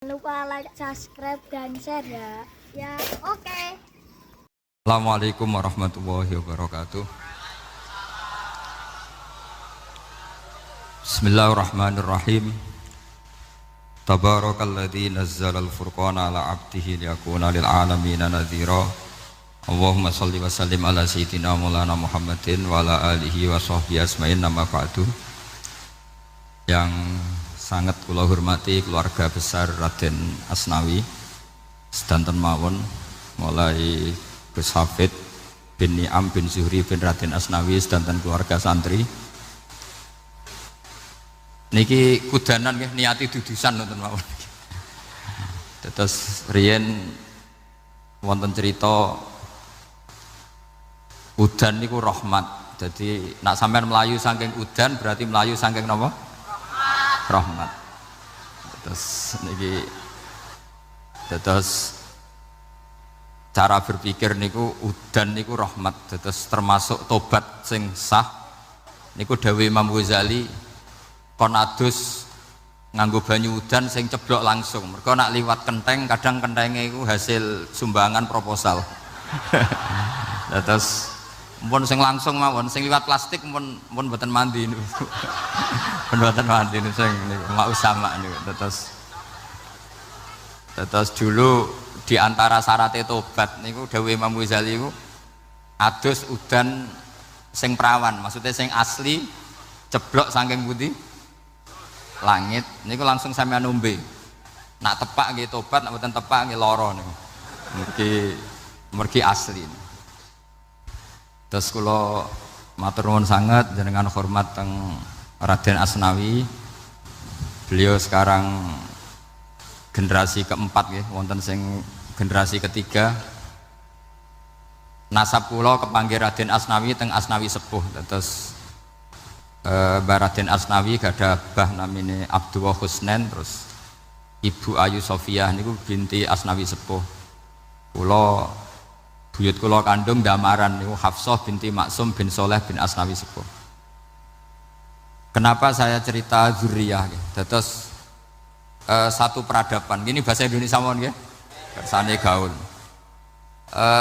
Lupa like, subscribe, dan share ya. Ya, oke. Assalamualaikum warahmatullahi wabarakatuh. Bismillahirrahmanirrahim. Tabarakalladzi nazzalal furqana ala 'abdihi liyakuna lil 'alamin nadhira. Allahumma shalli wa sallim ala sayyidina Maulana Muhammadin wa ala alihi wa sahbihi asma'in nama ba'du. Yang sangat kula hormati keluarga besar Raden Asnawi sedanten mawon, mulai Gus Hafid bin Ni'am bin Zuhri bin Raden Asnawi sedanten keluarga santri niki kudanan nggih niati dudusan nonton mawon. Terus riyen wonten cerita udan niku rahmat. Jadi nak sampean melayu saking udan berarti melayu saking napa? Rahmat. Terus cara berpikir niku udan niku rahmat. Terus termasuk tobat sing sah niku dawuh Imam Ghazali kon adus nganggo banyu udan sing ceblok langsung. Mergo nak liwat kenteng kadang kentenge iku hasil sumbangan proposal. Terus mun sing langsung mawon, sing liwat plastik mun mboten mandi niku. Mboten mandi niku sing niku mau sama niku. Terus dulu di antara syaratnya tobat niku dawuh Imam Ghazali niku adus udan sing perawan, maksudnya sing asli ceblok saking putih langit niku langsung sampean nombe. Nak tepak nggih tobat, nak mboten tepak nggih lara niku. Mergi asli. Terus kula matur nuwun sangat jenengan hormat teng Raden Asnawi. Beliau sekarang generasi keempat nggih, wonten sing generasi ketiga. Nasab kula kepanggih Raden Asnawi teng Asnawi sepuh. Terus Mbah Raden Asnawi gadah bah namine Abdullah Husnen, terus Ibu Ayu Sofiyah niku binti Asnawi sepuh. Kula buyut kula kandung damaran niku Hafsah binti Maksum bin Soleh bin Asnawi sepuh. Kenapa saya cerita zuriyah gitu? Terus satu peradaban, gini bahasa Indonesia mohon ya, kersane gaul.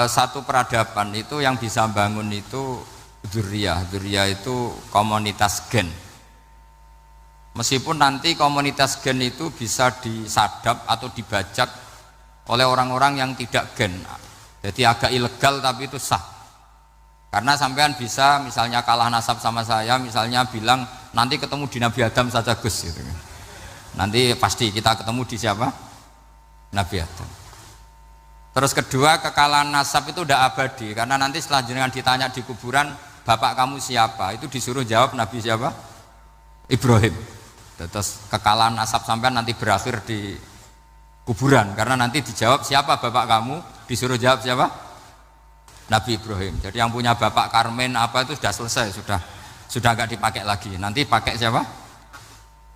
Satu peradaban itu yang bisa bangun itu zuriyah. Zuriyah itu komunitas gen. Meskipun nanti komunitas gen itu bisa disadap atau dibajak oleh orang-orang yang tidak gen. Jadi agak ilegal tapi itu sah. Karena sampean bisa misalnya kalah nasab sama saya, misalnya bilang nanti ketemu di Nabi Adam saja Gus gitu. Nanti pasti kita ketemu di siapa? Nabi Adam. Terus kedua, kekalahan nasab itu udah abadi, karena nanti setelah jenengan ditanya di kuburan, bapak kamu siapa? Itu disuruh jawab Nabi siapa? Ibrahim. Terus kekalahan nasab sampean nanti berakhir di kuburan, karena nanti dijawab siapa bapak kamu, disuruh jawab siapa? Nabi Ibrahim. Jadi yang punya bapak Karmen apa itu sudah selesai, sudah nggak dipakai lagi. Nanti pakai siapa?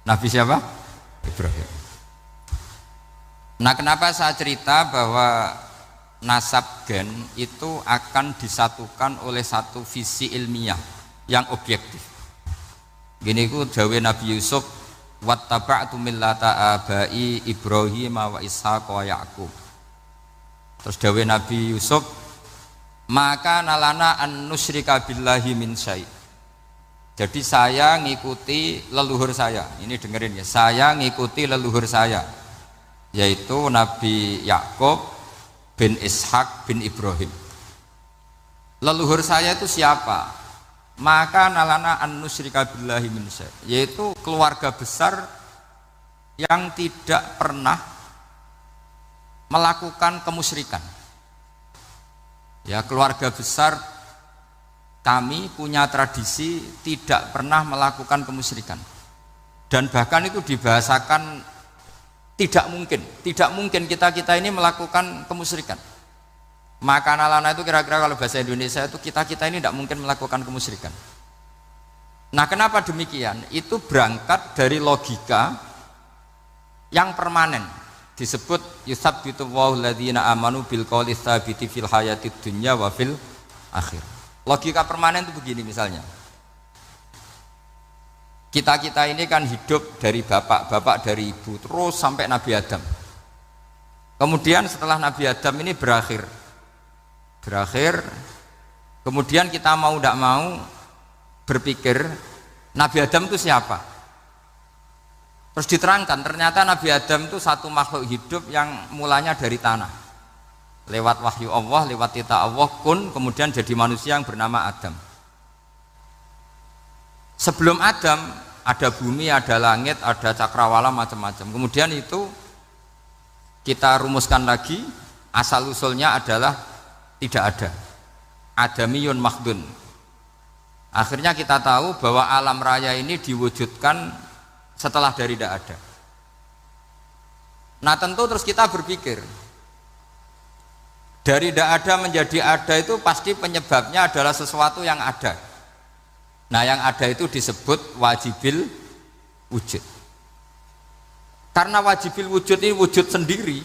Nabi siapa? Ibrahim. Nah, kenapa saya cerita bahwa nasab gen itu akan disatukan oleh satu visi ilmiah yang objektif. Gini ku dawuh Nabi Yusuf, wattaba'tu millata abai Ibrahim wa Ishaq wa Yaqub. Terus dawuh Nabi Yusuf, maka nalana an nusyrika billahi min syai'. Jadi saya ngikuti leluhur saya. Ini dengerin ya, saya ngikuti leluhur saya, yaitu Nabi Yakub bin Ishak bin Ibrahim. Leluhur saya itu siapa? Maka nalana an nusyrika billahi min syai', yaitu keluarga besar yang tidak pernah melakukan kemusyrikan. Ya, keluarga besar kami punya tradisi tidak pernah melakukan kemusyrikan. Dan bahkan itu dibahasakan tidak mungkin kita ini melakukan kemusyrikan. Maka nalana itu kira-kira kalau bahasa Indonesia itu kita ini tidak mungkin melakukan kemusyrikan. Nah, kenapa demikian? Itu berangkat dari logika yang permanen. Disebut yusabbitu Allahu alladzina amanu bil qouli tsabiti fil hayatid dunya wa fil akhir. Logika permanen itu begini misalnya. Kita ini kan hidup dari bapak dari ibu terus sampai Nabi Adam. Kemudian setelah Nabi Adam ini berakhir, kemudian kita mau tidak mau berpikir Nabi Adam itu siapa? Terus diterangkan ternyata Nabi Adam itu satu makhluk hidup yang mulanya dari tanah, lewat wahyu Allah, lewat titah Allah kun, kemudian jadi manusia yang bernama Adam. Sebelum Adam ada bumi, ada langit, ada cakrawala, macam-macam. Kemudian itu kita rumuskan lagi, asal usulnya adalah tidak ada, adamiyun makhdun. Akhirnya kita tahu bahwa alam raya ini diwujudkan setelah dari tidak ada. Nah tentu terus kita berpikir, dari tidak ada menjadi ada itu pasti penyebabnya adalah sesuatu yang ada. Nah yang ada itu disebut wajibil wujud. Karena wajibil wujud ini wujud sendiri,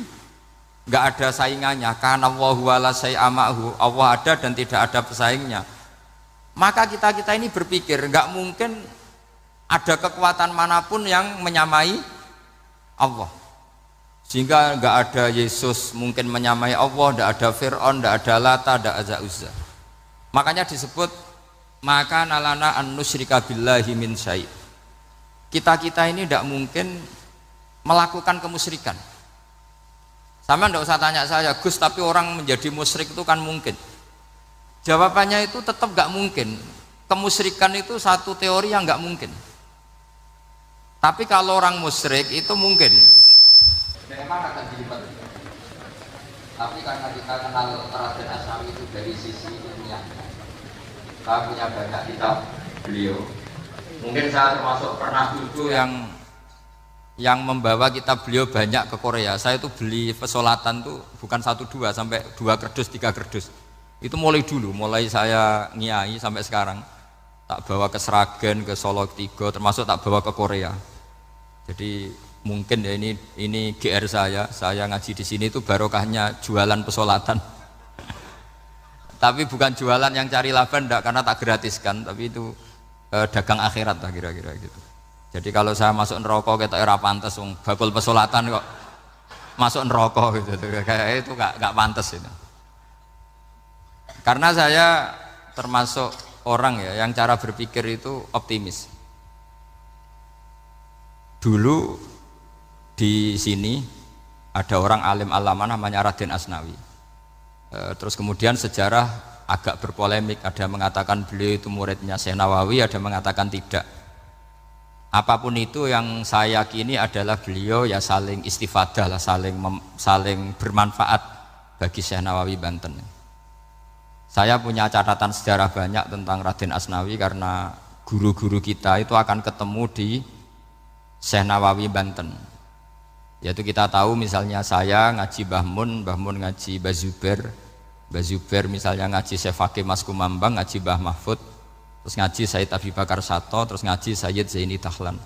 nggak ada saingannya. Karena Allahu wala syai'amahu, Allah ada dan tidak ada pesaingnya. Maka kita ini berpikir nggak mungkin ada kekuatan manapun yang menyamai Allah. Sehingga nggak ada Yesus mungkin menyamai Allah, nggak ada Fir'aun, nggak ada Lata, nggak ada Uzza. Makanya disebut maka nalana an nusyrika billahi min syai'. Kita ini tidak mungkin melakukan kemusyrikan. Sama nggak usah tanya saya, Gus, tapi orang menjadi musyrik itu kan mungkin. Jawabannya itu tetap nggak mungkin. Kemusyrikan itu satu teori yang nggak mungkin. Tapi kalau orang musyrik itu mungkin. Memang akan dilibat. Tapi karena kita kenal Raden Asnawi itu dari sisi ilmiah, saya punya banyak kitab beliau. Mungkin saya termasuk pernah dulu yang membawa kitab beliau banyak ke Korea. Saya itu beli pesolatan tuh bukan 1-2 sampai 2 kerdus, 3 kerdus. Itu mulai dulu, mulai saya ngiai sampai sekarang. Tak bawa ke Sragen, ke Solo 3, termasuk tak bawa ke Korea. Jadi mungkin ya ini GR saya ngaji di sini itu barokahnya jualan pesolatan. Tapi bukan jualan yang cari laba enggak, karena tak gratiskan, tapi itu dagang akhirat lah kira-kira gitu. Jadi kalau saya masuk neraka kita era pantas, bakul pesolatan kok masuk neraka gitu, kayak itu nggak pantas itu. Karena saya termasuk orang ya yang cara berpikir itu optimis. Dulu di sini ada orang alim alama namanya Raden Asnawi. Terus kemudian sejarah agak berpolemik, ada yang mengatakan beliau itu muridnya Syekh Nawawi, ada yang mengatakan tidak. Apapun itu yang saya yakini adalah beliau ya saling istifadah lah, saling bermanfaat bagi Syekh Nawawi Banten. Saya punya catatan sejarah banyak tentang Raden Asnawi karena guru-guru kita itu akan ketemu di Syekh Nawawi Banten. Yaitu kita tahu misalnya saya ngaji Mbah Mun ngaji Mbah Zubair misalnya ngaji Syekh Fakih Mas Kumambang, ngaji Mbah Mahfud, terus ngaji Sayyid Abi Bakar Sato, terus ngaji Sayyid Zaini Dahlan.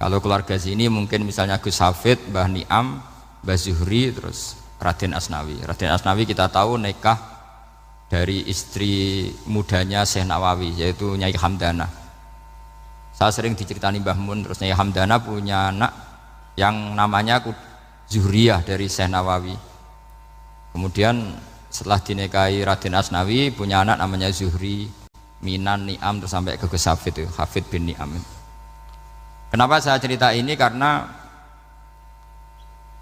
Kalau keluarga sini mungkin misalnya Gus Hafid, Mbah Niam, Mbah Zuhri, terus Raden Asnawi. Raden Asnawi kita tahu nikah dari istri mudanya Syekh Nawawi, yaitu Nyai Hamdana. Saya sering diceritani Mbah Mun, terus Nyai Hamdana punya anak yang namanya Zuhriyah dari Syekh Nawawi. Kemudian setelah dinikahi Raden Asnawi punya anak namanya Zuhri, Minan, Niam, terus sampai ke Gus Hafid itu, Hafid bin Niam. Kenapa saya cerita ini? Karena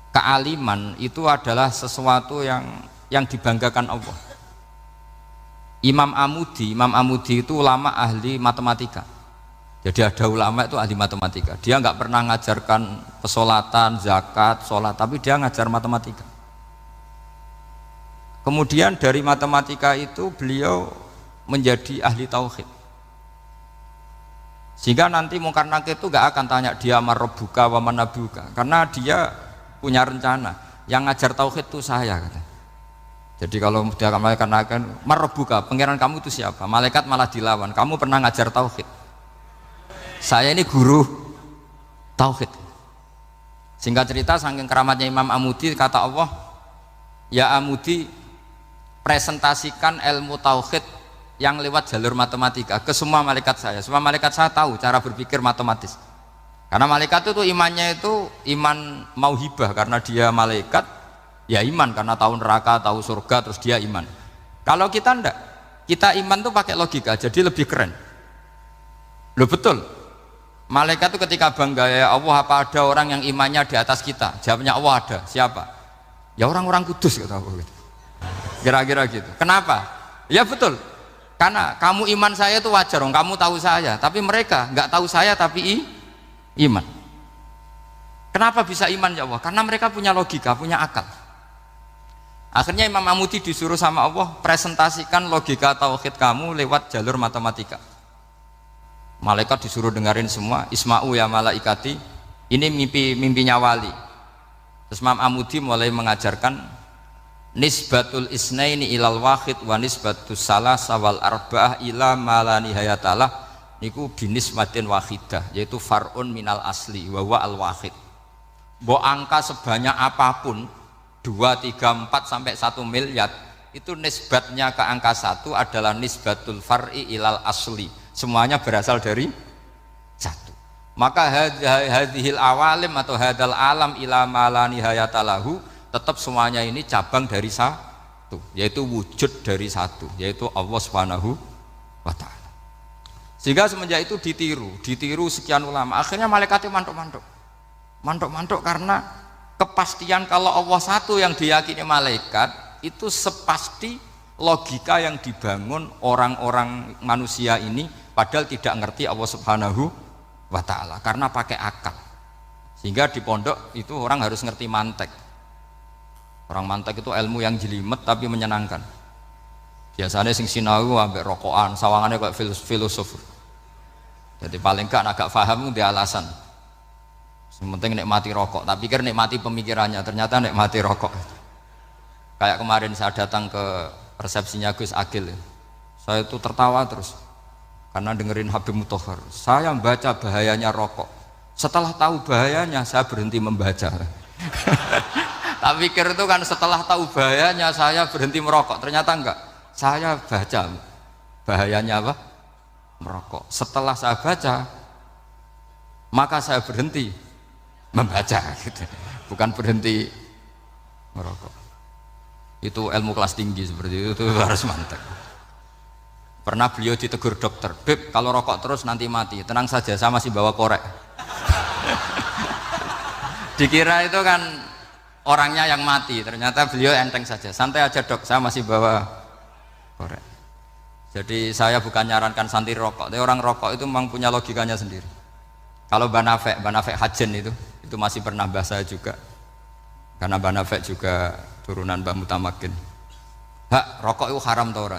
kealiman itu adalah sesuatu yang dibanggakan Allah. Imam Amudi itu ulama ahli matematika. Jadi ada ulama itu ahli matematika. Dia nggak pernah ngajarkan pesolatan, zakat, sholat, tapi dia ngajar matematika. Kemudian dari matematika itu beliau menjadi ahli tauhid. Sehingga nanti Mungkar Nakir itu nggak akan tanya dia marabbuka wa manabuka, karena dia punya rencana. Yang ngajar tauhid itu saya, kata. Jadi kalau dia akan marabbuka, pangeran kamu itu siapa? Malaikat malah dilawan. Kamu pernah ngajar tauhid? Saya ini guru tauhid. Singkat cerita, saking keramatnya Imam Amudi, kata Allah, ya Amudi, presentasikan ilmu tauhid yang lewat jalur matematika ke semua malaikat saya. Semua malaikat saya tahu cara berpikir matematis. Karena malaikat itu imannya itu iman mauhibah, karena dia malaikat Ya iman karena tahu neraka, tahu surga, terus dia iman. Kalau kita enggak, kita iman tuh pakai logika, jadi lebih keren. Loh betul. Malaikat itu ketika bangga, ya Allah, apa ada orang yang imannya di atas kita? Jawabnya Allah ada. Siapa? Ya orang-orang kudus, kata Allah. Kira-kira gitu. Kenapa? Ya betul. Karena kamu iman saya itu wajar, kamu tahu saya, tapi mereka nggak tahu saya tapi iman. Kenapa bisa iman ya Allah? Karena mereka punya logika, punya akal. Akhirnya Imam Mamudi disuruh sama Allah presentasikan logika tauhid kamu lewat jalur matematika. Malaikat disuruh dengerin semua, isma'u ya malaikati, ini mimpinya wali. Terus Imam Mamudi mulai mengajarkan nisbatul isnaini ilal wahid wa nisbatus salasa wal arba'ah ila ma la nihayatalah niku binisbatin wahidah, yaitu far'un minal asli wa huwa al wahid. Mbok angka sebanyak apapun 2, 3, 4 sampai 1 miliar itu nisbatnya ke angka 1 adalah nisbatul far'i ilal asli, semuanya berasal dari 1. Maka hadhil awalim atau hadal alam ila ma la nihayatalahu, tetap semuanya ini cabang dari 1, yaitu wujud dari 1, yaitu Allah Subhanahu wa ta'ala. Sehingga semenjak itu ditiru sekian ulama, akhirnya malaikatnya mantuk karena kepastian kalau Allah satu yang diyakini malaikat itu sepasti logika yang dibangun orang-orang manusia ini, padahal tidak ngerti Allah Subhanahu wa ta'ala karena pakai akal. Sehingga di pondok itu orang harus ngerti mantek. Orang mantek itu ilmu yang jelimet tapi menyenangkan. Biasanya sing sinau ambek rokokan, sawangannya kayak filosof. Jadi paling gak agak paham dia alasan. Yang penting nikmati rokok, tak pikir nikmati pemikirannya, ternyata nikmati rokok. Kayak kemarin saya datang ke resepsinya Gus Agil, saya itu tertawa terus karena dengerin Habib Mutahar. Saya membaca bahayanya rokok, setelah tahu bahayanya saya berhenti membaca. Tak pikir itu kan setelah tahu bahayanya saya berhenti merokok, ternyata enggak. Saya baca bahayanya apa? Merokok. Setelah saya baca, maka saya berhenti membaca, gitu. Bukan berhenti merokok. Itu ilmu kelas tinggi seperti itu harus mantap. Pernah beliau ditegur dokter, Beb, kalau rokok terus nanti mati. Tenang saja, saya masih bawa korek. Dikira itu kan orangnya yang mati, ternyata beliau enteng saja. Santai aja dok, saya masih bawa korek. Jadi saya bukan nyarankan santri rokok, tapi orang rokok itu memang punya logikanya sendiri. Kalau Banafek Hajen itu masih pernah bahas saya juga, karena Banafek juga turunan Mbah Mutamakin. Hak, rokok itu haram tau ora?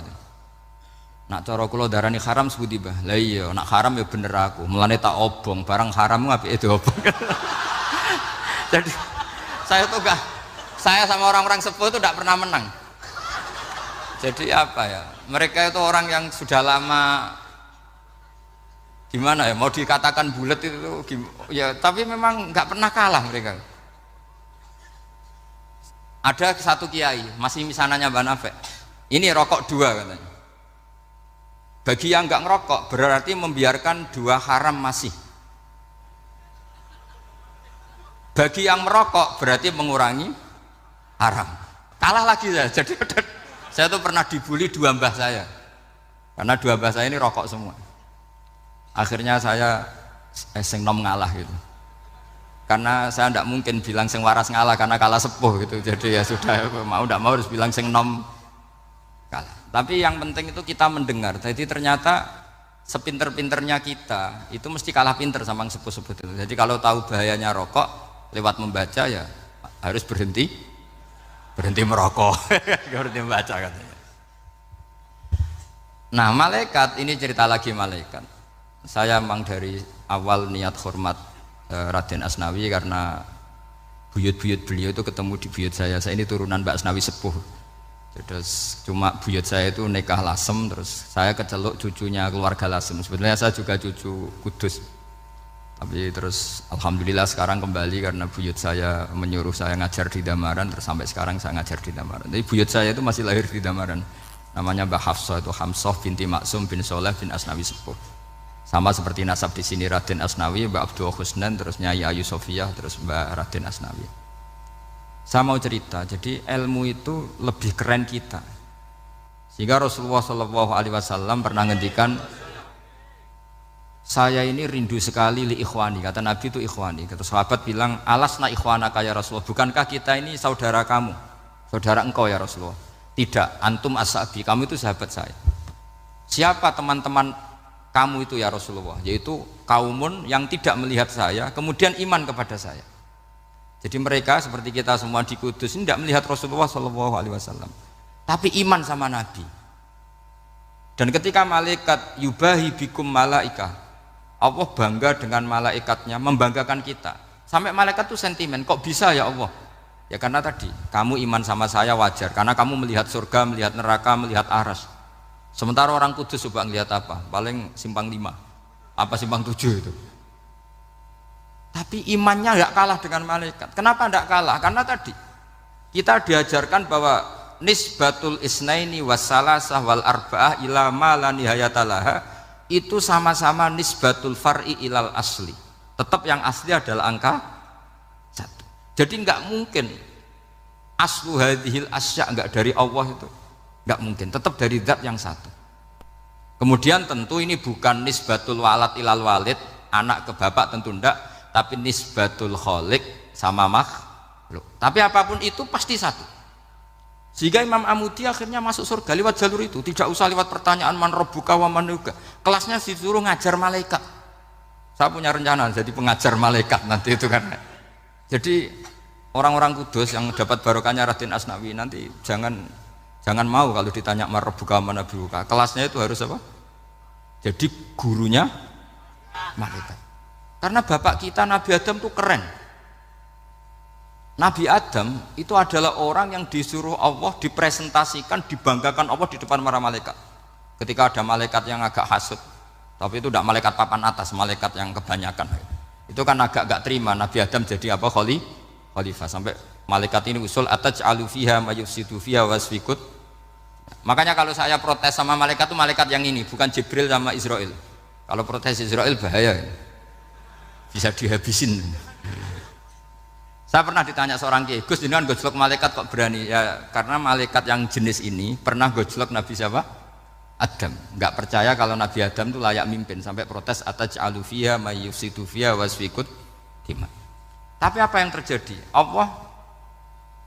Nak cara kula darani haram sebuti bah. Lah iya, nak haram ya bener aku. Mulane tak obong, barang haram ngapike diobong. Jadi saya sama orang-orang sepuh itu tidak pernah menang. Jadi apa ya? Mereka itu orang yang sudah lama gimana ya, mau dikatakan bulat itu ya, tapi memang nggak pernah kalah mereka. Ada satu kiai masih misananya Banafek, ini rokok 2 katanya. Bagi yang nggak ngerokok berarti membiarkan 2 haram masih. Bagi yang merokok berarti mengurangi haram. Kalah lagi saya. Jadi saya tuh pernah dibully 2 mbah saya, karena 2 mbah saya ini rokok semua. Akhirnya saya sing nom ngalah gitu, karena saya tidak mungkin bilang sing waras ngalah karena kalah sepuh gitu. Jadi ya sudah, mau tidak mau harus bilang sing nom kalah. Tapi yang penting itu kita mendengar. Jadi ternyata sepinter-pinternya kita itu mesti kalah pinter sama yang sepuh-sepuh itu. Jadi kalau tahu bahayanya rokok lewat membaca ya harus berhenti merokok. Berhenti membaca katanya. Nah malaikat ini cerita lagi malaikat. Saya memang dari awal niat hormat Raden Asnawi karena buyut-buyut beliau itu ketemu di buyut saya. Saya ini turunan Mbak Asnawi sepuh. Terus cuma buyut saya itu nikah Lasem, terus saya keceluk cucunya keluarga Lasem. Sebetulnya saya juga cucu Kudus. Tapi terus alhamdulillah sekarang kembali karena buyut saya menyuruh saya ngajar di Damaran, terus sampai sekarang saya ngajar di Damaran. Jadi buyut saya itu masih lahir di Damaran. Namanya Mbak Hafsah, itu Hamsah binti Maksum bin Soleh bin Asnawi sepuh. Sama seperti nasab di sini Raden Asnawi, Mbak Abdul Husnan, terus Nyai Ayu Sofiyah, terus Mbak Raden Asnawi. Saya mau cerita, jadi ilmu itu lebih keren kita. Sehingga Rasulullah SAW pernah ngendikan, saya ini rindu sekali li ikhwani, kata Nabi itu ikhwani. Kata sahabat bilang, alasna ikhwanaka ya Rasulullah, bukankah kita ini saudara kamu, saudara engkau ya Rasulullah? Tidak, antum ashabi, kamu itu sahabat saya. Siapa teman-teman kamu itu ya Rasulullah? Yaitu kaumun yang tidak melihat saya, kemudian iman kepada saya. Jadi mereka seperti kita semua di Kudus ini tidak melihat Rasulullah SAW, tapi iman sama Nabi. Dan ketika malaikat yubahi bikum malaika, Allah bangga dengan malaikatnya, membanggakan kita. Sampai malaikat itu sentimen, kok bisa ya Allah? Ya karena tadi, kamu iman sama saya wajar, karena kamu melihat surga, melihat neraka, melihat aras. Sementara orang Kudus coba ngelihat apa? Paling simpang 5, apa simpang 7 itu. Tapi imannya nggak kalah dengan malaikat. Kenapa nggak kalah? Karena tadi kita diajarkan bahwa nisbatul isnaini wassalasah wal arba'ah ila ma la nihayatalaha itu sama-sama nisbatul far'i ilal asli. Tetap yang asli adalah angka 1. Jadi nggak mungkin aslu hadhil asya nggak dari Allah itu, nggak mungkin. Tetap dari zat yang satu. Kemudian tentu ini bukan nisbatul walad ilal walid, anak ke bapak tentu enggak. Tapi nisbatul khaliq sama makhluk. Tapi apapun itu pasti satu. Sehingga Imam Amudi akhirnya masuk surga lewat jalur itu. Tidak usah lewat pertanyaan man rabbuka wa man nuka. Kelasnya disuruh ngajar malaikat. Saya punya rencana jadi pengajar malaikat nanti itu kan. Jadi orang-orang Kudus yang dapat barokahnya Raden Asnawi nanti jangan mau kalau ditanya man rabbuka wa man nuka. Kelasnya itu harus apa? Jadi gurunya malaikat. Karena bapak kita Nabi Adam itu keren. Nabi Adam itu adalah orang yang disuruh Allah dipresentasikan, dibanggakan Allah di depan para malaikat. Ketika ada malaikat yang agak hasut, tapi itu tidak malaikat papan atas, malaikat yang kebanyakan. Itu kan agak gak terima Nabi Adam jadi apa? Khalifah. Sampai malaikat ini usul ataj'alu fiha mayufsidu fiha wasfikut. Makanya kalau saya protes sama malaikat itu malaikat yang ini, bukan Jibril sama Israel. Kalau protes Israel bahaya. Bisa dihabisin. Saya pernah ditanya seorang kiai, Gus jenengan gojlok malaikat kok berani? Ya karena malaikat yang jenis ini pernah gojlok Nabi siapa? Adam. Nggak percaya kalau Nabi Adam itu layak mimpin, sampai protes ataj'alu fiha may yufsidu fiha wasfikut dima. Tapi apa yang terjadi? Allah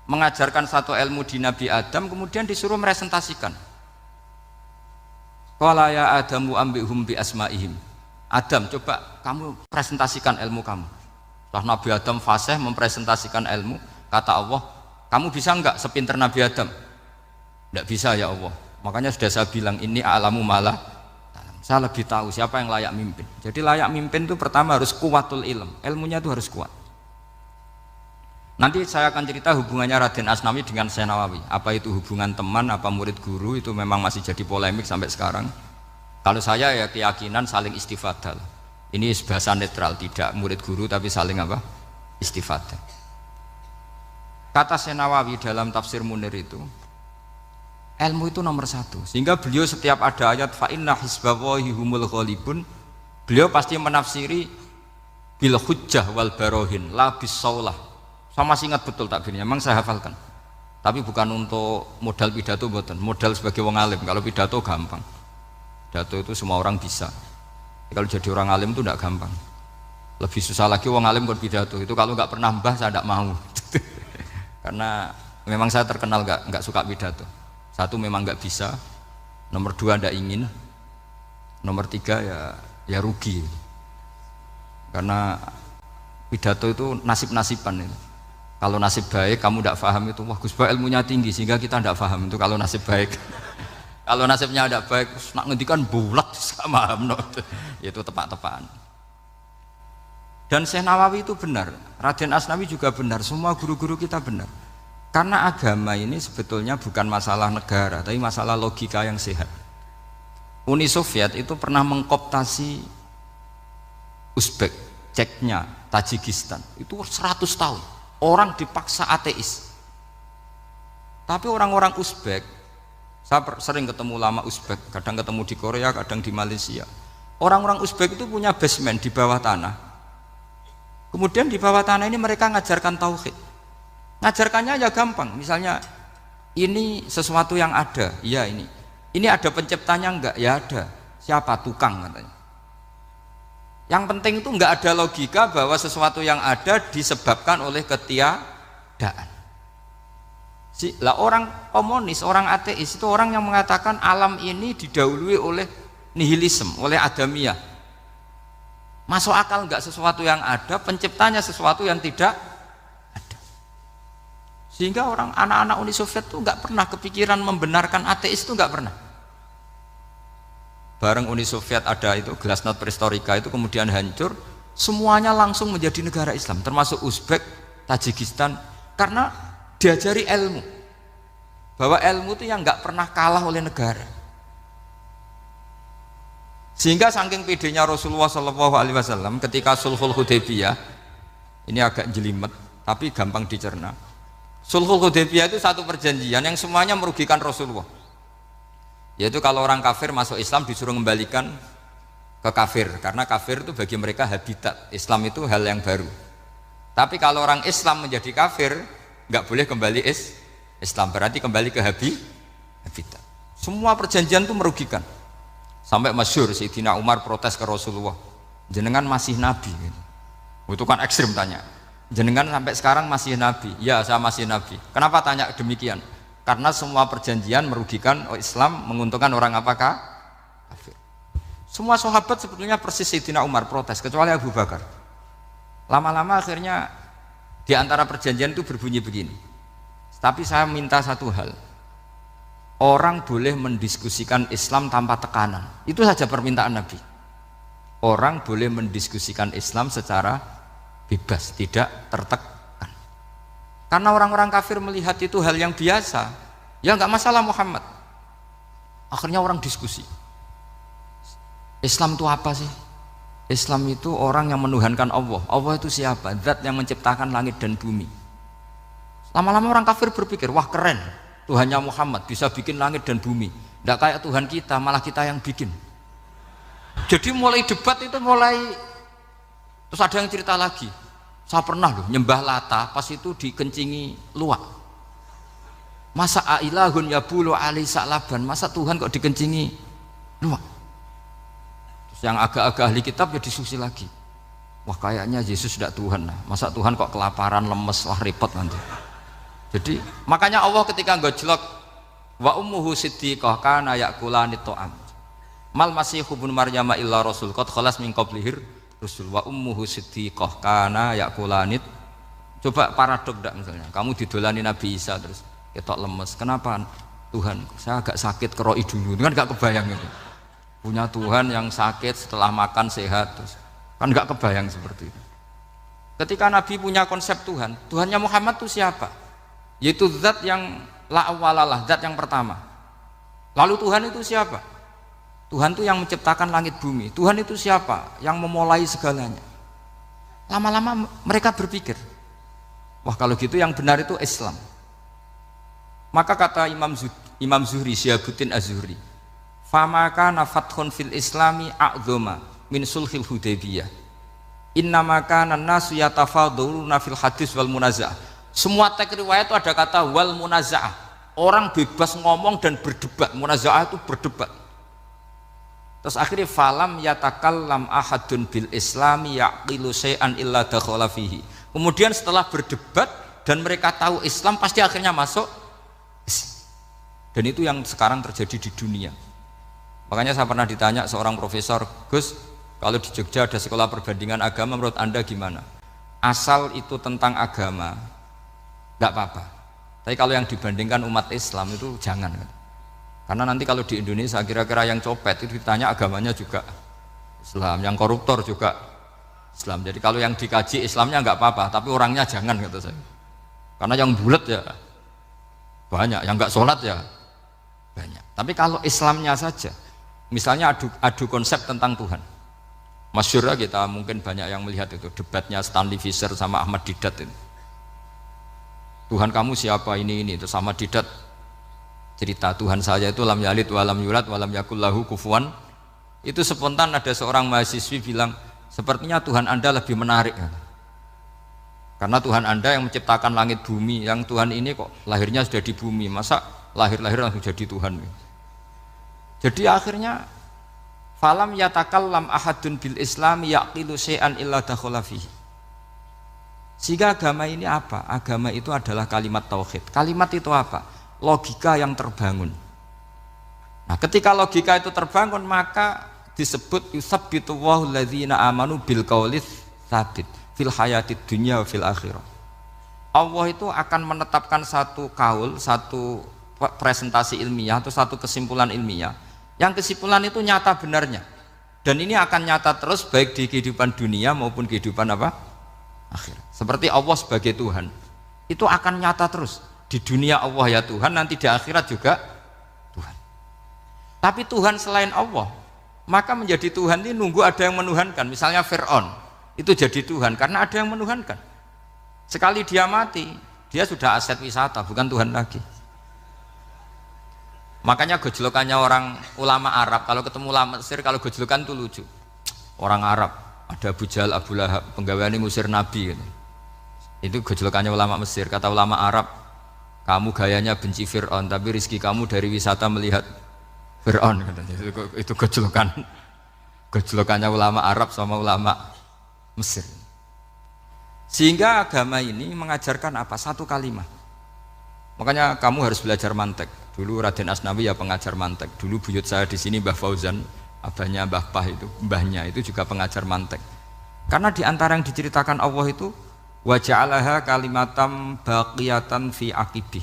mengajarkan satu ilmu di Nabi Adam, kemudian disuruh meresentasikan. Qala ya Adamu ambihum bi asmaihim. Adam, coba kamu presentasikan ilmu kamu. Setelah Nabi Adam fasih mempresentasikan ilmu, kata Allah, kamu bisa enggak sepinter Nabi Adam? Enggak bisa ya Allah. Makanya sudah saya bilang ini a'lamu malah. Saya lebih tahu siapa yang layak mimpin. Jadi layak mimpin itu pertama harus kuwatul ilm. Ilmunya itu harus kuat. Nanti saya akan cerita hubungannya Raden Asnawi dengan Syekh Nawawi. Apa itu hubungan teman, apa murid guru, itu memang masih jadi polemik sampai sekarang. Kalau saya ya keyakinan saling istifadah. Ini bahasa netral, tidak murid guru tapi saling apa? Istifadah. Kata Syekh Nawawi dalam tafsir Munir itu, ilmu itu nomor 1. Sehingga beliau setiap ada ayat fa inna hisballahi humul ghalibun, beliau pasti menafsiri bil hujjah wal barohin la bisaulah. Saya masih ingat betul takbirnya, memang saya hafalkan. Tapi bukan untuk modal pidato, mboten. Modal sebagai wong alim. Kalau pidato gampang. Pidato itu semua orang bisa. Kalau jadi orang alim itu tidak gampang. Lebih susah lagi wong alim buat pidato. Itu kalau nggak pernah mbah saya tidak mau. Karena memang saya terkenal nggak suka pidato. 1 memang nggak bisa. Nomor 2 tidak ingin. Nomor 3 ya rugi. Karena pidato itu nasib-nasiban itu. Kalau nasib baik kamu tidak paham itu, wah Gus Ba ilmunya tinggi sehingga kita tidak paham itu kalau nasib baik. Kalau nasibnya ada baik, nak ngendikan bulat sama itu tepak-tepakan. Dan Syekh Nawawi itu benar, Raden Asnawi juga benar, semua guru-guru kita benar. Karena agama ini sebetulnya bukan masalah negara, tapi masalah logika yang sehat. Uni Soviet itu pernah mengkooptasi Uzbek, Ceknya, Tajikistan. Itu 100 tahun. Orang dipaksa ateis. Tapi orang-orang Uzbek, saya sering ketemu lama Uzbek, kadang ketemu di Korea, kadang di Malaysia. Orang-orang Uzbek itu punya basement di bawah tanah. Kemudian di bawah tanah ini mereka ngajarkan tauhid. Ngajarkannya ya gampang. Misalnya ini sesuatu yang ada, iya ini. Ini ada penciptanya enggak? Ya ada. Siapa? Tukang katanya. Yang penting itu enggak ada logika bahwa sesuatu yang ada disebabkan oleh ketiadaan. Lah orang komunis, orang ateis itu orang yang mengatakan alam ini didahului oleh nihilisme, oleh adamiyah. Masuk akal enggak sesuatu yang ada, penciptanya sesuatu yang tidak ada. Sehingga orang anak-anak Uni Soviet itu enggak pernah kepikiran membenarkan ateis, itu enggak pernah. Bareng Uni Soviet ada itu Glasnost Perestroika itu kemudian hancur, semuanya langsung menjadi negara Islam, termasuk Uzbek, Tajikistan, karena diajari ilmu, bahwa ilmu itu yang nggak pernah kalah oleh negara. Sehingga saking pedenya Rasulullah SAW ketika Sulhul Hudaybiyah, ini agak jelimet tapi gampang dicerna. Sulhul Hudaybiyah itu satu perjanjian yang semuanya merugikan Rasulullah. Yaitu kalau orang kafir masuk Islam disuruh mengembalikan ke kafir, karena kafir itu bagi mereka habitat, Islam itu hal yang baru. Tapi kalau orang Islam menjadi kafir nggak boleh kembali Islam, berarti kembali ke habitat. Semua perjanjian itu merugikan. Sampai masyhur Sayyidina Umar protes ke Rasulullah, jenengan masih nabi gitu. Itu kan ekstrim tanya, jenengan sampai sekarang masih nabi? Ya, saya masih nabi. Kenapa tanya demikian? Karena semua perjanjian merugikan Islam, menguntungkan orang apakah? Kafir. Semua sahabat sebetulnya persis Sayyidina Umar protes, kecuali Abu Bakar. Lama-lama akhirnya di antara perjanjian itu berbunyi begini. Tapi saya minta satu hal, orang boleh mendiskusikan Islam tanpa tekanan. Itu saja permintaan Nabi. Orang boleh mendiskusikan Islam secara bebas, tidak tertekan. Karena orang-orang kafir melihat itu hal yang biasa, ya nggak masalah Muhammad. Akhirnya orang diskusi, Islam itu apa sih? Islam itu orang yang menuhankan Allah. Allah itu siapa? Zat yang menciptakan langit dan bumi. Lama-lama orang kafir berpikir, wah keren, Tuhannya Muhammad bisa bikin langit dan bumi. Nggak kayak Tuhan kita, malah kita yang bikin. Jadi mulai debat itu terus ada yang cerita lagi. Saya pernah loh nyembah Lata, pas itu dikencingi luwak. Masa ailahun ya bulu ali sa'laban, masa Tuhan kok dikencingi luwak? Terus yang agak-agak ahli kitab ya diskusi lagi. Wah kayaknya Yesus tidak Tuhan, masa Tuhan kok kelaparan, lemes, wah repot nanti. Jadi makanya Allah ketika gojlok wa ummuhu siddiqah kana yakulani ta'am. Mal masih ibnu Maryam illa rasul qad khalas min qablihir Rasul wa ummuhu siddiqah kana yakulanit. Coba paradok enggak misalnya, kamu didolani Nabi Isa terus ketok lemes. Kenapa Tuhan? Saya agak sakit keroi dulu. Itu kan enggak kebayang itu. Punya Tuhan yang sakit setelah makan sehat terus. Kan enggak kebayang seperti itu. Ketika Nabi punya konsep Tuhan, Tuhannya Muhammad itu siapa? Yaitu zat yang la awalalah, zat yang pertama. Lalu Tuhan itu siapa? Tuhan itu yang menciptakan langit bumi. Tuhan itu siapa? Yang memulai segalanya. Lama-lama mereka berpikir, wah kalau gitu yang benar itu Islam. Maka kata Imam Zuhri, Syihabuddin Az-Zuhri, famaka nafathun fil islami a'zoma min sulhil Hudaybiyah. Innama kana an-nasu yatafadhaluna fil hadis wal munaza'ah. Semua teks riwayat itu ada kata wal munaza'ah. Orang bebas ngomong dan berdebat. Munaza'ah itu berdebat. Terus akhirnya falam yatakallam ahadun bil islami yaqilu syai'an illa dakhala fihi. Kemudian setelah berdebat dan mereka tahu Islam, pasti akhirnya masuk. Dan itu yang sekarang terjadi di dunia. Makanya saya pernah ditanya seorang profesor, Gus, kalau di Jogja ada sekolah perbandingan agama, menurut Anda gimana? Asal itu tentang agama enggak apa-apa. Tapi kalau yang dibandingkan umat Islam itu jangan. Karena nanti kalau di Indonesia kira-kira yang copet itu ditanya agamanya juga Islam, yang koruptor juga Islam. Jadi kalau yang dikaji Islamnya enggak apa-apa, tapi orangnya jangan kata saya. Karena yang bulat ya banyak, yang enggak sholat ya banyak. Tapi kalau Islamnya saja, misalnya adu konsep tentang Tuhan. Masyhur kita mungkin banyak yang melihat itu debatnya Stanley Fischer sama Ahmad Didat itu. Tuhan kamu siapa ini itu sama Didat cerita Tuhan saya itu lam yalid walam yulad walam yakul lahu kufuwan. Itu spontan ada seorang mahasiswi bilang, sepertinya Tuhan Anda lebih menarik. Karena Tuhan Anda yang menciptakan langit bumi, yang Tuhan ini kok lahirnya sudah di bumi, masa lahir-lahir langsung jadi Tuhan. Jadi akhirnya falam yatakallam ahadun bil Islam yaqilu syai'an illa dakhala fihi. Sehingga agama ini apa? Agama itu adalah kalimat tauhid. Kalimat itu apa? Logika yang terbangun. Nah, ketika logika itu terbangun, maka disebut yusabbitu Allahu alladzina amanu bil qaulis tsabit fil hayatid dunya wa fil akhirah. Allah itu akan menetapkan satu kaul, satu presentasi ilmiah atau satu kesimpulan ilmiah. Yang kesimpulan itu nyata benarnya. Dan ini akan nyata terus baik di kehidupan dunia maupun kehidupan apa? Akhirat. Seperti Allah sebagai Tuhan. Itu akan nyata terus. Di dunia Allah ya Tuhan, nanti di akhirat juga Tuhan. Tapi Tuhan selain Allah, maka menjadi Tuhan ini nunggu ada yang menuhankan. Misalnya Fir'aun itu jadi Tuhan karena ada yang menuhankan. Sekali dia mati, dia sudah aset wisata, bukan Tuhan lagi. Makanya gejolokannya orang ulama Arab, kalau ketemu ulama Mesir, kalau gejolokan itu lucu. Orang Arab, ada Abu Jahal, Abu Lahab, penggaweane ngusir Nabi gitu. Itu gejolokannya ulama Mesir. Kata ulama Arab, kamu gayanya benci Fir'aun, tapi rizki kamu dari wisata melihat Fir'aun. Itu gejolokannya ulama Arab sama ulama Mesir. Sehingga agama ini mengajarkan apa? Satu kalimat. Makanya kamu harus belajar mantek. Dulu Raden Asnawi ya pengajar mantek. Dulu buyut saya di sini Mbah Fauzan, abahnya Mbah Pah itu, mbahnya itu juga pengajar mantek. Karena di antara yang diceritakan Allah itu wa ja'alaha kalimatam baqiyatan fi aqibih.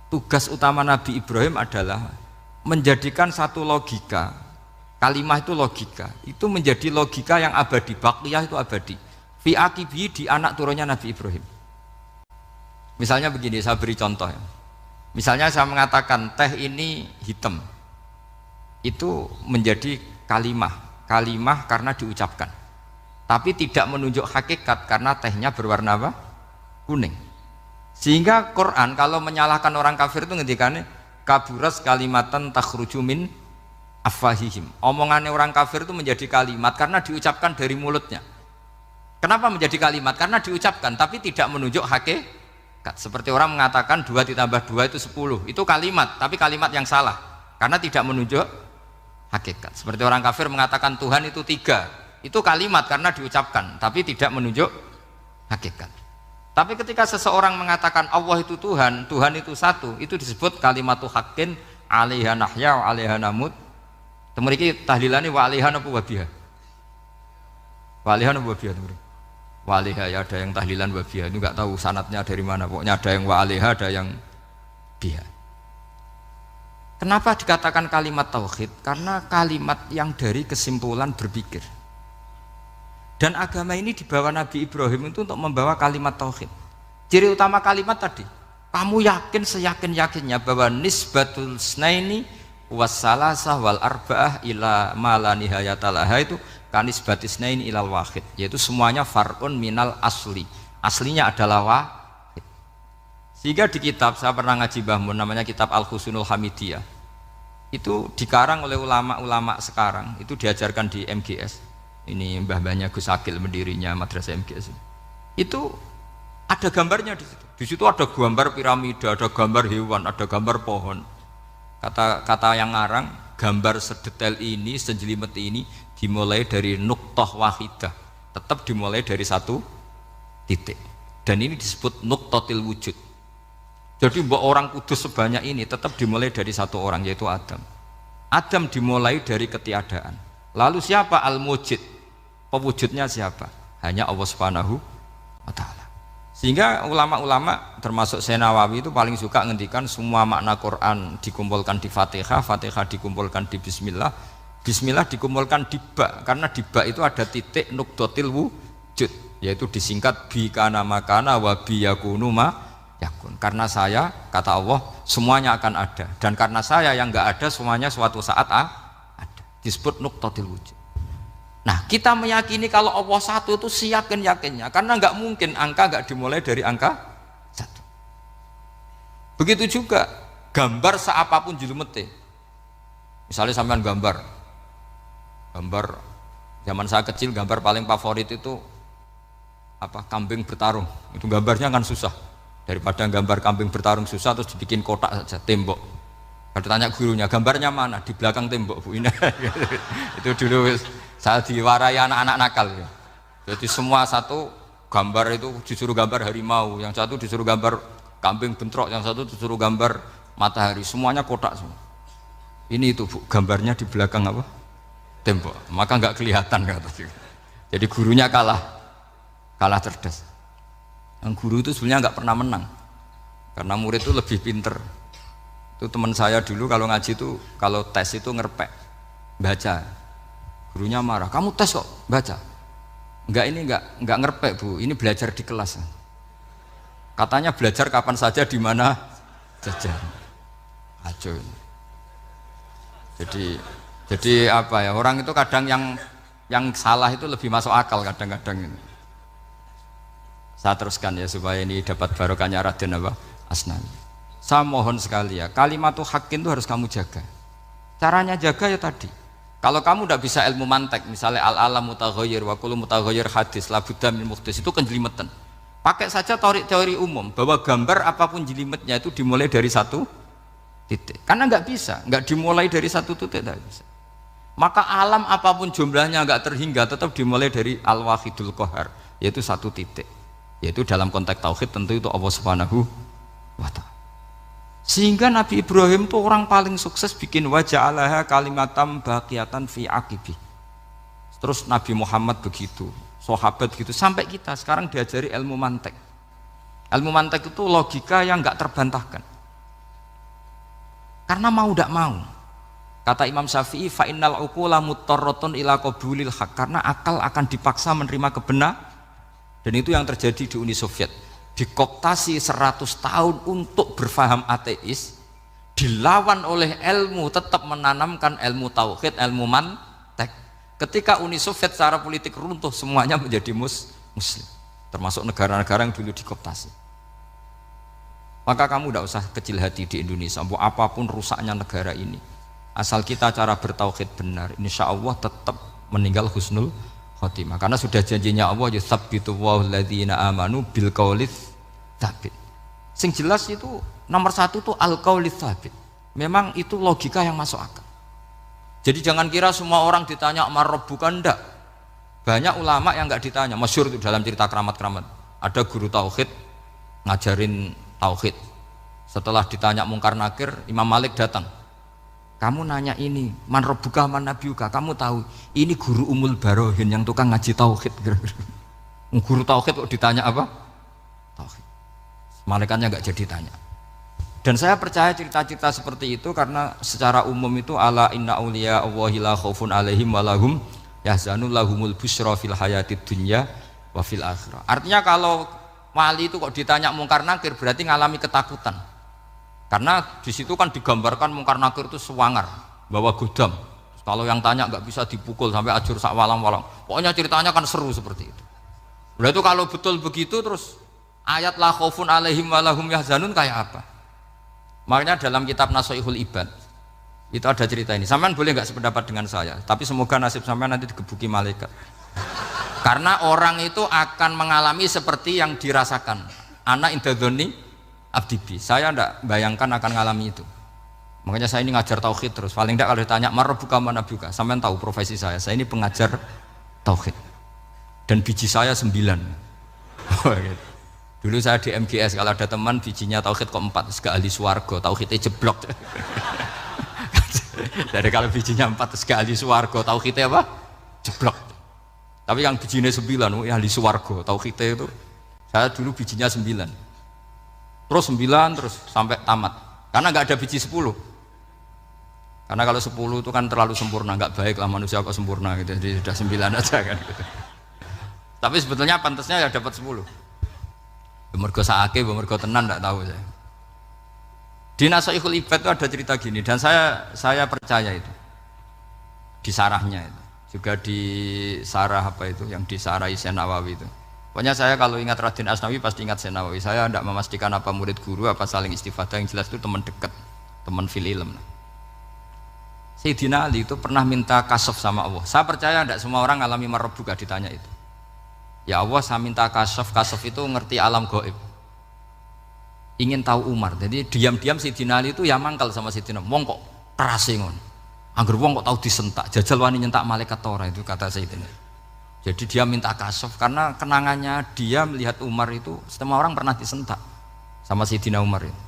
Tugas utama Nabi Ibrahim adalah menjadikan satu logika. Kalimah itu logika, itu menjadi logika yang abadi, baqiyah itu abadi. Fi aqibi di anak turunnya Nabi Ibrahim. Misalnya begini, saya beri contoh ya. Misalnya saya mengatakan teh ini hitam, itu menjadi kalimah karena diucapkan. Tapi tidak menunjuk hakikat karena tehnya berwarna apa? Kuning. Sehingga Quran kalau menyalahkan orang kafir itu ngendikannya kaburas kalimatan takhruju min afwahihim. Omongannya orang kafir itu menjadi kalimat karena diucapkan dari mulutnya. Kenapa menjadi kalimat? Karena diucapkan tapi tidak menunjuk hakikat. Seperti orang mengatakan 2 ditambah 2 itu 10. Itu kalimat, tapi kalimat yang salah karena tidak menunjuk hakikat. Seperti orang kafir mengatakan Tuhan itu 3. Itu kalimat karena diucapkan tapi tidak menunjuk hakikat. Tapi ketika seseorang mengatakan Allah itu Tuhan, Tuhan itu satu, itu disebut kalimatu haqqin 'alaiha nahya wa 'alaiha namut. Temriki tahlilane wa 'alaiha napa wa biha. Wa 'alaiha napa wa biha temriki. Wa 'alaiha ya ada yang tahlilan wa biha, itu enggak tahu sanadnya dari mana. Pokoknya ada yang wa 'alaiha, ada yang biha. Kenapa dikatakan kalimat tauhid? Karena kalimat yang dari kesimpulan berpikir. Dan agama ini dibawa Nabi Ibrahim itu untuk membawa kalimat tauhid. Ciri utama kalimat tadi, kamu yakin seyakin-yakinnya bahwa nisbatul snaini wassalasah wal arba'ah ila ma la nihayata laha itu kanisbatis snaini ilal wahid, yaitu semuanya far'un minal asli. Aslinya adalah wahid. Sehingga di kitab, saya pernah ngaji Mbah Mun, namanya kitab Al-Husunul Hamidiyah. Itu dikarang oleh ulama-ulama sekarang, itu diajarkan di MGS. Ini mbah-mbahnya Gus Akil pendirinya madrasah MGS. Itu ada gambarnya di situ. Di situ ada gambar piramida, ada gambar hewan, ada gambar pohon. Kata yang ngarang, gambar sedetail ini, sejelimet ini dimulai dari nuqtah wahidah. Tetap dimulai dari satu titik. Dan ini disebut nuqtatil wujud. Jadi mbok orang kudus sebanyak ini tetap dimulai dari satu orang, yaitu Adam. Adam dimulai dari ketiadaan. Lalu siapa al-mujid? Pewujudnya siapa? Hanya Allah Subhanahu wa ta'ala. Sehingga ulama-ulama termasuk Syekh Nawawi itu paling suka ngendikan semua makna Quran dikumpulkan di Fatihah, Fatihah dikumpulkan di Bismillah, Bismillah dikumpulkan di Ba, karena di Ba itu ada titik nuqtatil wujud, yaitu disingkat bi kana makana wa bi yakunu ma yakun. Karena saya, kata Allah, semuanya akan ada, dan karena saya yang enggak ada, semuanya suatu saat ada. Disebut nuqtatil wujud. Nah, kita meyakini kalau Allah satu itu seyakin-yakinnya, karena enggak mungkin angka enggak dimulai dari angka satu. Begitu juga gambar seapapun julumete. Misalnya sampean gambar zaman saya kecil, gambar paling favorit itu apa kambing bertarung. Itu gambarnya kan susah. Daripada gambar kambing bertarung susah terus dibikin kotak saja tembok. Kalau tanya gurunya gambarnya mana? Di belakang tembok Bu. Ini itu dulu saya diwarai anak-anak nakal ya. Jadi semua satu gambar itu disuruh gambar harimau, yang satu disuruh gambar kambing bentrok, yang satu disuruh gambar matahari, semuanya kotak semua. Ini itu Bu, gambarnya di belakang apa? Tembok. Maka nggak kelihatan kata. Jadi gurunya kalah cerdas. Yang guru itu sebenarnya nggak pernah menang, karena murid itu lebih pinter. Itu teman saya dulu kalau ngaji itu kalau tes itu ngerpek baca, gurunya marah, kamu tes kok baca? Enggak ngerpek Bu, ini belajar di kelas. Katanya belajar kapan saja di mana saja. Ajo. Jadi apa ya, orang itu kadang yang salah itu lebih masuk akal kadang-kadang ini. Saya teruskan ya supaya ini dapat barokahnya Raden apa? Asnawi. Saya mohon sekali ya, kalimatul haqqin itu harus kamu jaga. Caranya jaga ya tadi. Kalau kamu tidak bisa ilmu mantek, misalnya al-alam mutaghayyir wa kullu mutaghayyir hadis la budda min muhdits, itu kenjelimetan. Pakai saja teori umum bahwa gambar apapun jelimetnya itu dimulai dari satu titik. Karena nggak bisa, nggak dimulai dari satu titik tidak bisa. Maka alam apapun jumlahnya nggak terhingga tetap dimulai dari al-wahidul qahar, yaitu satu titik. Yaitu dalam konteks tauhid tentu itu Allah Subhanahu wa ta'ala. Sehingga Nabi Ibrahim itu orang paling sukses bikin waja'alaha kalimatam baqiyatan fi aqibi. Terus Nabi Muhammad begitu, sahabat gitu, sampai kita sekarang diajari ilmu mantek. Ilmu mantek itu logika yang nggak terbantahkan. Karena mau tidak mau. Kata Imam Syafi'i, fa innal uqula muttarratun ila qabulil haq, karena akal akan dipaksa menerima kebenaran. Dan itu yang terjadi di Uni Soviet. Dikooptasi 100 tahun untuk berfaham ateis, dilawan oleh ilmu tetap menanamkan ilmu tauhid, ilmu mantek. Ketika Uni Soviet secara politik runtuh, semuanya menjadi muslim, termasuk negara-negara yang dulu dikooptasi. Maka kamu tidak usah kecil hati di Indonesia, apapun rusaknya negara ini, asal kita cara bertauhid benar, insya Allah tetap meninggal husnul khotimah. Karena sudah janjinya Allah, yusabbitu walladzina amanu bil qaulits tsabit. Sing jelas itu nomor satu tuh al qaulits tsabit. Memang itu logika yang masuk akal. Jadi jangan kira semua orang ditanya marabbuka, enggak. Banyak ulama yang enggak ditanya. Masyhur itu dalam cerita keramat-keramat. Ada guru tauhid ngajarin tauhid. Setelah ditanya mungkar nakir, Imam Malik datang. Kamu nanya ini, man rabbuka man nabiyuka, kamu tahu ini guru Umul Barohin yang tukang ngaji tauhid. Guru tauhid kok ditanya apa? Tauhid. Malaikatnya enggak jadi tanya. Dan saya percaya cerita-cerita seperti itu karena secara umum itu ala inna auliya Allahi la khaufun alaihim walahum yahzanun lahumul busyra fil hayatid dunya wa fil akhirah. Artinya kalau wali itu kok ditanya mungkar nakir berarti ngalami ketakutan. Karena di situ kan digambarkan mungkar nakir itu sewangar, bawa godam. Kalau yang tanya nggak bisa dipukul sampai ajur sak walang-walang. Pokoknya ceritanya kan seru seperti itu. Udah itu kalau betul begitu terus ayat la khaufun alaihim walahum yahzanun kayak apa? Makanya dalam kitab Nashihul Ibad itu ada cerita ini. Sampean boleh nggak sependapat dengan saya, tapi semoga nasib sampean nanti digebuki malaikat. Karena orang itu akan mengalami seperti yang dirasakan. Ana indadzoni abdibi, saya tidak bayangkan akan ngalami itu. Makanya saya ini ngajar tauhid terus. Paling tidak kalau ditanya marabbuka man nabiyuka, sampean tahu profesi saya ini pengajar tauhid. Dan biji saya 9. Dulu saya di MGS kalau ada teman bijinya tauhid kok 4, segala ahli swarga, tauhidnya jeblok. Dari kalau bijinya 4 segala ahli swarga, tauhidnya apa? Jeblok. Tapi yang bijinya 9, ahli swarga, tauhidnya itu. Saya dulu bijinya 9. Terus 9 terus sampai tamat. Karena nggak ada biji 10. Karena kalau 10 itu kan terlalu sempurna, nggak baik lah manusia kok sempurna gitu. Jadi sudah 9 aja kan gitu. Tapi sebetulnya pantasnya ya dapat 10. Mergo saake, mergo tenan enggak tahu saya. Di Nashihul Ibad itu ada cerita gini dan saya percaya itu. Di sarahnya itu. Juga di sarah apa itu yang disarahi Syekh Nawawi itu. Pokoknya saya kalau ingat Raden Asnawi pasti ingat Syekh Nawawi. Saya tidak memastikan apa murid guru apa saling istifadah, yang jelas itu teman dekat, teman fil ilm. Sayyidina Ali itu pernah minta kasaf sama Allah. Saya percaya tidak semua orang alami marabbuka ditanya itu. Ya Allah, saya minta kasyaf. Kasyaf itu ngerti alam gaib. Ingin tahu Umar. Jadi diam-diam Sayyidina Ali itu ya mangkal sama Sayyidina. Wong kok kerase ngono. Angger wong kok tahu disentak. Jajal wani nyentak malaikat ora, itu kata Sayyidina. Jadi dia minta kasyaf karena kenangannya dia melihat Umar itu semua orang pernah disentak sama Sayyidina Umar itu.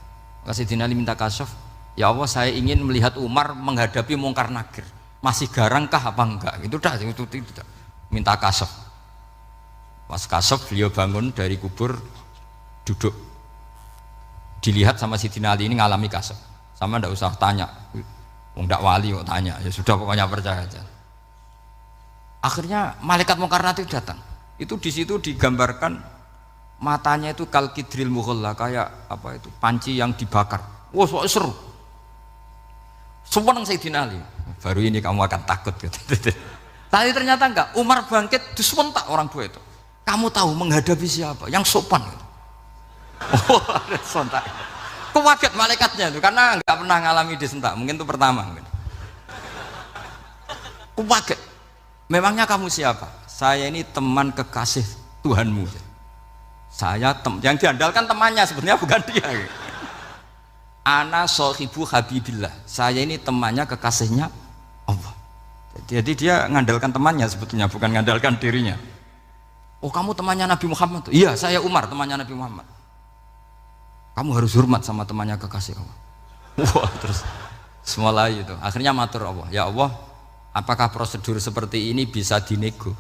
Maka Sayyidina Ali minta kasyaf. Ya Allah, saya ingin melihat Umar menghadapi mungkar nakir. Masih garangkah apa enggak? Itu dah, itu tidak. Minta kasyaf. Pas kasyaf beliau bangun dari kubur, duduk. Dilihat sama Sayyidina Ali ini ngalami kasyaf. Sama ndak usah tanya. Wong ndak wali kok tanya. Ya sudah, pokoknya percaya aja. Akhirnya malaikat mungkar nakir datang. Itu di situ digambarkan matanya itu kalkidril mughalla, kayak apa itu? Panci yang dibakar. Wah, wow, seru. Seneng Sayyidina Ali. Baru ini kamu akan takut gitu. Tapi ternyata enggak. Umar bangkit disewentak orang tua itu. Kamu tahu menghadapi siapa? Yang sopan gitu. Oh, ada sontak. Kewaget malaikatnya itu karena enggak pernah ngalami disentak. Mungkin itu pertama. Kewaget. Memangnya kamu siapa? Saya ini teman kekasih Tuhanmu. Saya yang diandalkan temannya sebenarnya bukan dia. Ana sohibu habibillah. Saya ini temannya kekasihnya Allah. Jadi dia ngandalkan temannya sebetulnya, bukan ngandalkan dirinya. Oh, kamu temannya Nabi Muhammad? Iya, saya Umar, temannya Nabi Muhammad. Kamu harus hormat sama temannya kekasih Allah. Wah, terus semulai itu. Akhirnya matur Allah. Ya Allah, apakah prosedur seperti ini bisa dinego?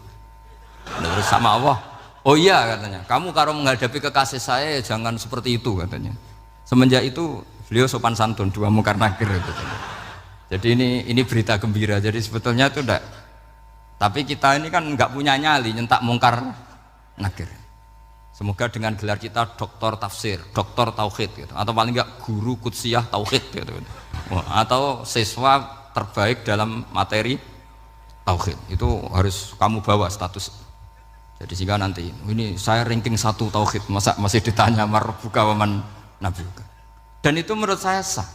Terus sama Allah. Oh iya katanya. Kamu kalau menghadapi kekasih saya jangan seperti itu katanya. Semenjak itu beliau sopan santun, dua mungkar nakir gitu. Jadi ini berita gembira. Jadi sebetulnya itu enggak. Tapi kita ini kan enggak punya nyali nyentak mungkar nakir. Semoga dengan gelar kita doktor tafsir, doktor tauhid gitu. Atau paling enggak guru kutsiyah tauhid gitu. Atau siswa terbaik dalam materi tauhid. Itu harus kamu bawa status. Jadi sehingga nanti ini saya ranking 1 tauhid, masa masih ditanya marbuka waman nabiuka. Dan itu menurut saya sah.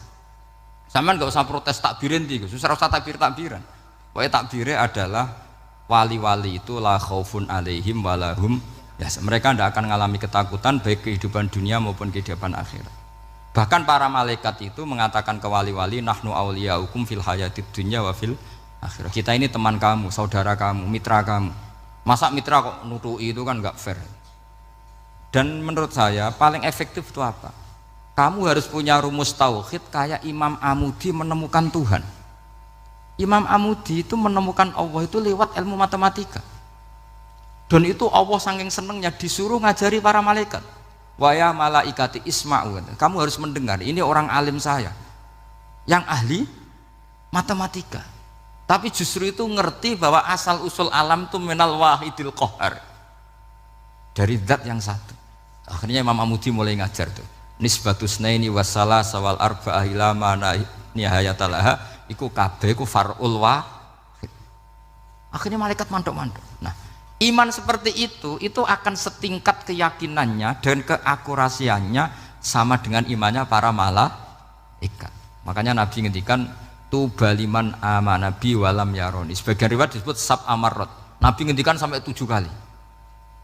Sama nggak usah protes takbirin tiga, susah usah takbiran. Pokoknya takbirnya adalah wali-wali itu la khaufun alaihim walahum ya, mereka tidak akan mengalami ketakutan baik kehidupan dunia maupun kehidupan akhirat. Bahkan para malaikat itu mengatakan ke wali-wali nahnu awliyaukum fil hayatid dunya wa fil akhirah. Kita ini teman kamu, saudara kamu, mitra kamu. Masa mitra kok nutui itu kan nggak fair. Dan menurut saya paling efektif itu apa? Kamu harus punya rumus tauhid kayak Imam Amudi menemukan Tuhan. Imam Amudi itu menemukan Allah itu lewat ilmu matematika. Dan itu Allah saking senengnya disuruh ngajari para malaikat. Wa ya malaikati isma'u. Kamu harus mendengar, ini orang alim saya yang ahli matematika. Tapi justru itu ngerti bahwa asal usul alam itu minal wahidil qahar. Dari zat yang satu. Akhirnya Imam Amudi mulai ngajar tuh. Nisbatus naini wassalah sawal arba'ah ila mana nihayatalaha iku kabeh iku far'ul wahid. Akhirnya malaikat mantuk-mantuk. Nah, iman seperti itu akan setingkat keyakinannya dan keakurasiannya sama dengan imannya para malaikat. Makanya Nabi ngendikan tubaliman amanabi walam yaroni. Sebagian riwayat disebut sab amarot. Nabi ngendikan sampai 7 kali.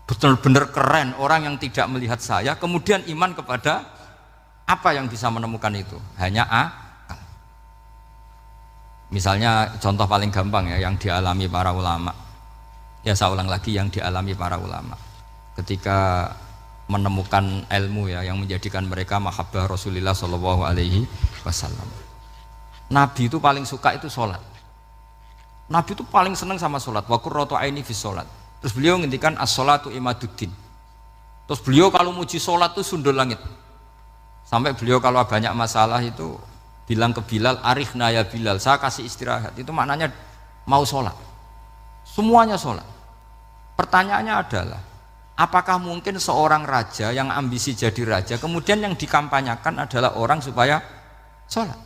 Benar-benar keren orang yang tidak melihat saya kemudian iman kepada apa yang bisa menemukan itu? Hanya akal. Misalnya contoh paling gampang ya yang dialami para ulama. Ya saya ulang lagi, yang dialami para ulama ketika menemukan ilmu ya yang menjadikan mereka mahabbah Rasulullah Shallallahu Alaihi Wasallam. Nabi itu paling suka itu sholat. Nabi itu paling senang sama sholat. Wa qurratu aini fi sholat. Terus beliau ngendikan as-sholatu imaduddin. Terus beliau kalau muji sholat itu sundul langit. Sampai beliau kalau banyak masalah itu bilang ke Bilal, arihna ya Bilal, saya kasih istirahat. Itu maknanya mau sholat. Semuanya sholat. Pertanyaannya adalah, apakah mungkin seorang raja yang ambisi jadi raja, kemudian yang dikampanyakan adalah orang supaya sholat?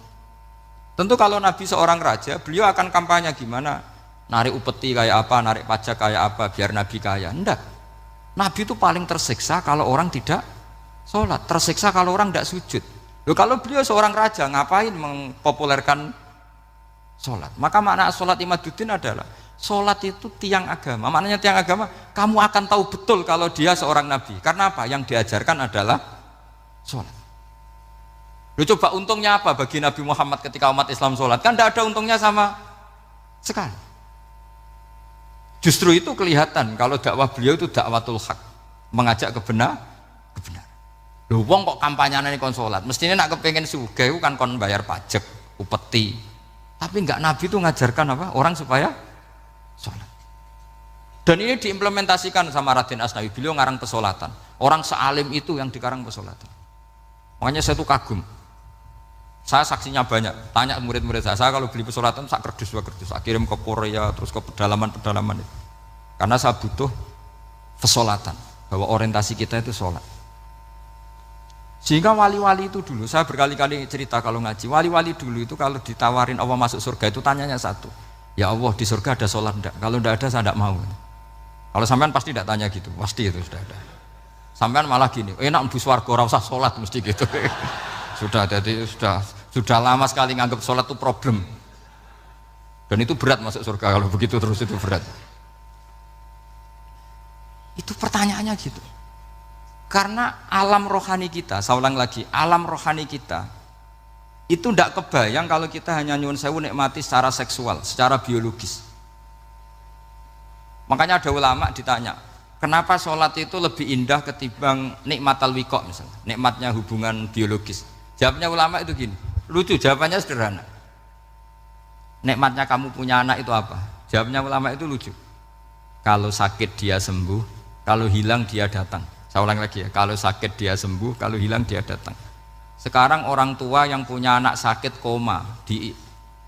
Tentu kalau Nabi seorang raja, beliau akan kampanye gimana? Narik upeti kayak apa, narik pajak kayak apa, biar Nabi kaya. Enggak. Nabi itu paling tersiksa kalau orang tidak sholat, tersiksa kalau orang tidak sujud. Loh, kalau beliau seorang raja, ngapain mempopulerkan sholat? Maka makna sholat imaduddin adalah Sholat itu tiang agama. Maknanya tiang agama, kamu akan tahu betul kalau dia seorang nabi. Karena apa? Yang diajarkan adalah sholat. Lu coba untungnya apa bagi Nabi Muhammad ketika umat Islam sholat? Kan tidak ada untungnya sama sekali. Justru itu kelihatan kalau dakwah beliau itu dakwatul haq, mengajak kebenaran. Lho wong kok kampanyane kon sholat, mestinya nak kepengen sugih kan kon bayar pajak, upeti. Tapi enggak, Nabi itu ngajarkan apa? Orang supaya sholat. Dan ini diimplementasikan sama Raden Asnawi. Beliau ngarang pesolatan. Orang sealim itu yang dikarang pesolatan. Makanya saya tuh kagum. Saya saksinya banyak. Tanya murid-murid saya kalau beli pesolatan saya kerdus, saya kirim ke Korea, terus ke pedalaman-pedalaman itu. Karena saya butuh pesolatan, bahwa orientasi kita itu sholat. Sehingga wali-wali itu dulu, saya berkali-kali cerita kalau ngaji, wali-wali dulu itu kalau ditawarin Allah masuk surga itu tanyanya satu, ya Allah di surga ada sholat enggak? Kalau enggak ada saya enggak mau. Kalau sampean pasti enggak tanya gitu, pasti itu sudah ada. Sampean malah gini, enak mlebu swarga ora usah sholat mesti gitu. Sudah, jadi sudah lama sekali nganggap sholat itu problem. Dan itu berat masuk surga kalau begitu terus, itu berat. Itu pertanyaannya gitu. Karena alam rohani kita, saya ulang lagi, alam rohani kita itu tidak kebayang kalau kita hanya nyuwun sewu nikmati secara seksual, secara biologis. Makanya ada ulama ditanya, kenapa sholat itu lebih indah ketimbang nikmatal wiqo misalnya, nikmatnya hubungan biologis. Jawabnya ulama itu gini, lucu, jawabannya sederhana. Nikmatnya kamu punya anak itu apa? Jawabnya ulama itu lucu. Kalau sakit dia sembuh, kalau hilang dia datang. Saya ulang lagi ya, kalau sakit dia sembuh, kalau hilang dia datang. Sekarang orang tua yang punya anak sakit koma di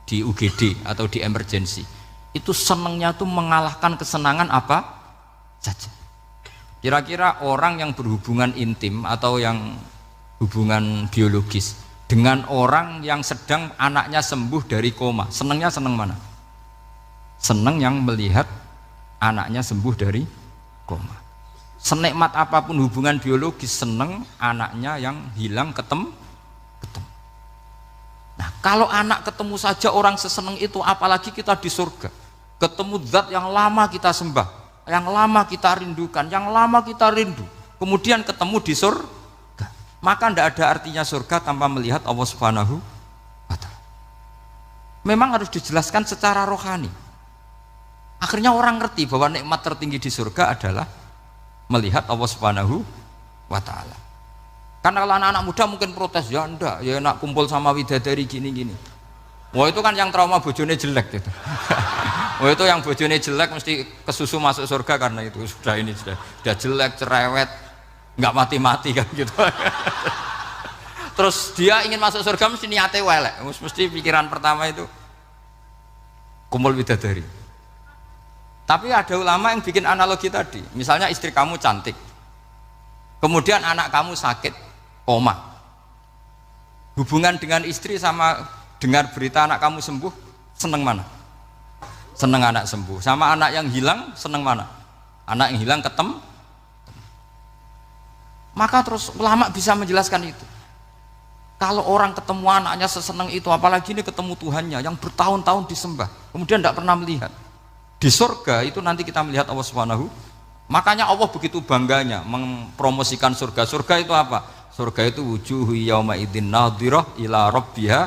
UGD atau di emergency, itu senangnya tuh mengalahkan kesenangan apa saja. Kira-kira orang yang berhubungan intim atau yang hubungan biologis dengan orang yang sedang anaknya sembuh dari koma, senangnya senang mana? Senang yang melihat anaknya sembuh dari koma. Senikmat apapun hubungan biologis, seneng anaknya yang hilang ketemu. Nah kalau anak ketemu saja orang seseneng itu, apalagi kita di surga ketemu zat yang lama kita sembah, yang lama kita rindukan, yang lama kita rindu, kemudian ketemu di surga, maka tidak ada artinya surga tanpa melihat Allah Subhanahu wa Ta'ala. Memang harus dijelaskan secara rohani. Akhirnya orang ngerti bahwa nikmat tertinggi di surga adalah melihat Allah Subhanahu wa Ta'ala. Karena kalau anak-anak muda mungkin protes, ya enggak, ya enak kumpul sama widadari gini-gini. Wah itu kan yang trauma bojone jelek gitu. Wah itu yang bojone jelek mesti kesusu masuk surga karena itu sudah jelek, cerewet, nggak mati-mati kan gitu. Terus dia ingin masuk surga mesti niate welek, mesti pikiran pertama itu kumpul widadari. Tapi ada ulama yang bikin analogi tadi, misalnya istri kamu cantik, kemudian anak kamu sakit, koma. Hubungan dengan istri sama dengar berita anak kamu sembuh, seneng mana? Seneng anak sembuh. Sama anak yang hilang, seneng mana? Anak yang hilang ketemu. Maka terus ulama bisa menjelaskan itu. Kalau orang ketemu anaknya seseneng itu, apalagi ini ketemu Tuhannya yang bertahun-tahun disembah, kemudian tidak pernah melihat. Di surga itu nanti kita melihat Allah Subhanahu. Makanya Allah begitu bangganya mempromosikan surga. Surga itu apa? Surga itu wujuhu yauma idzin nadhirah ila rabbiha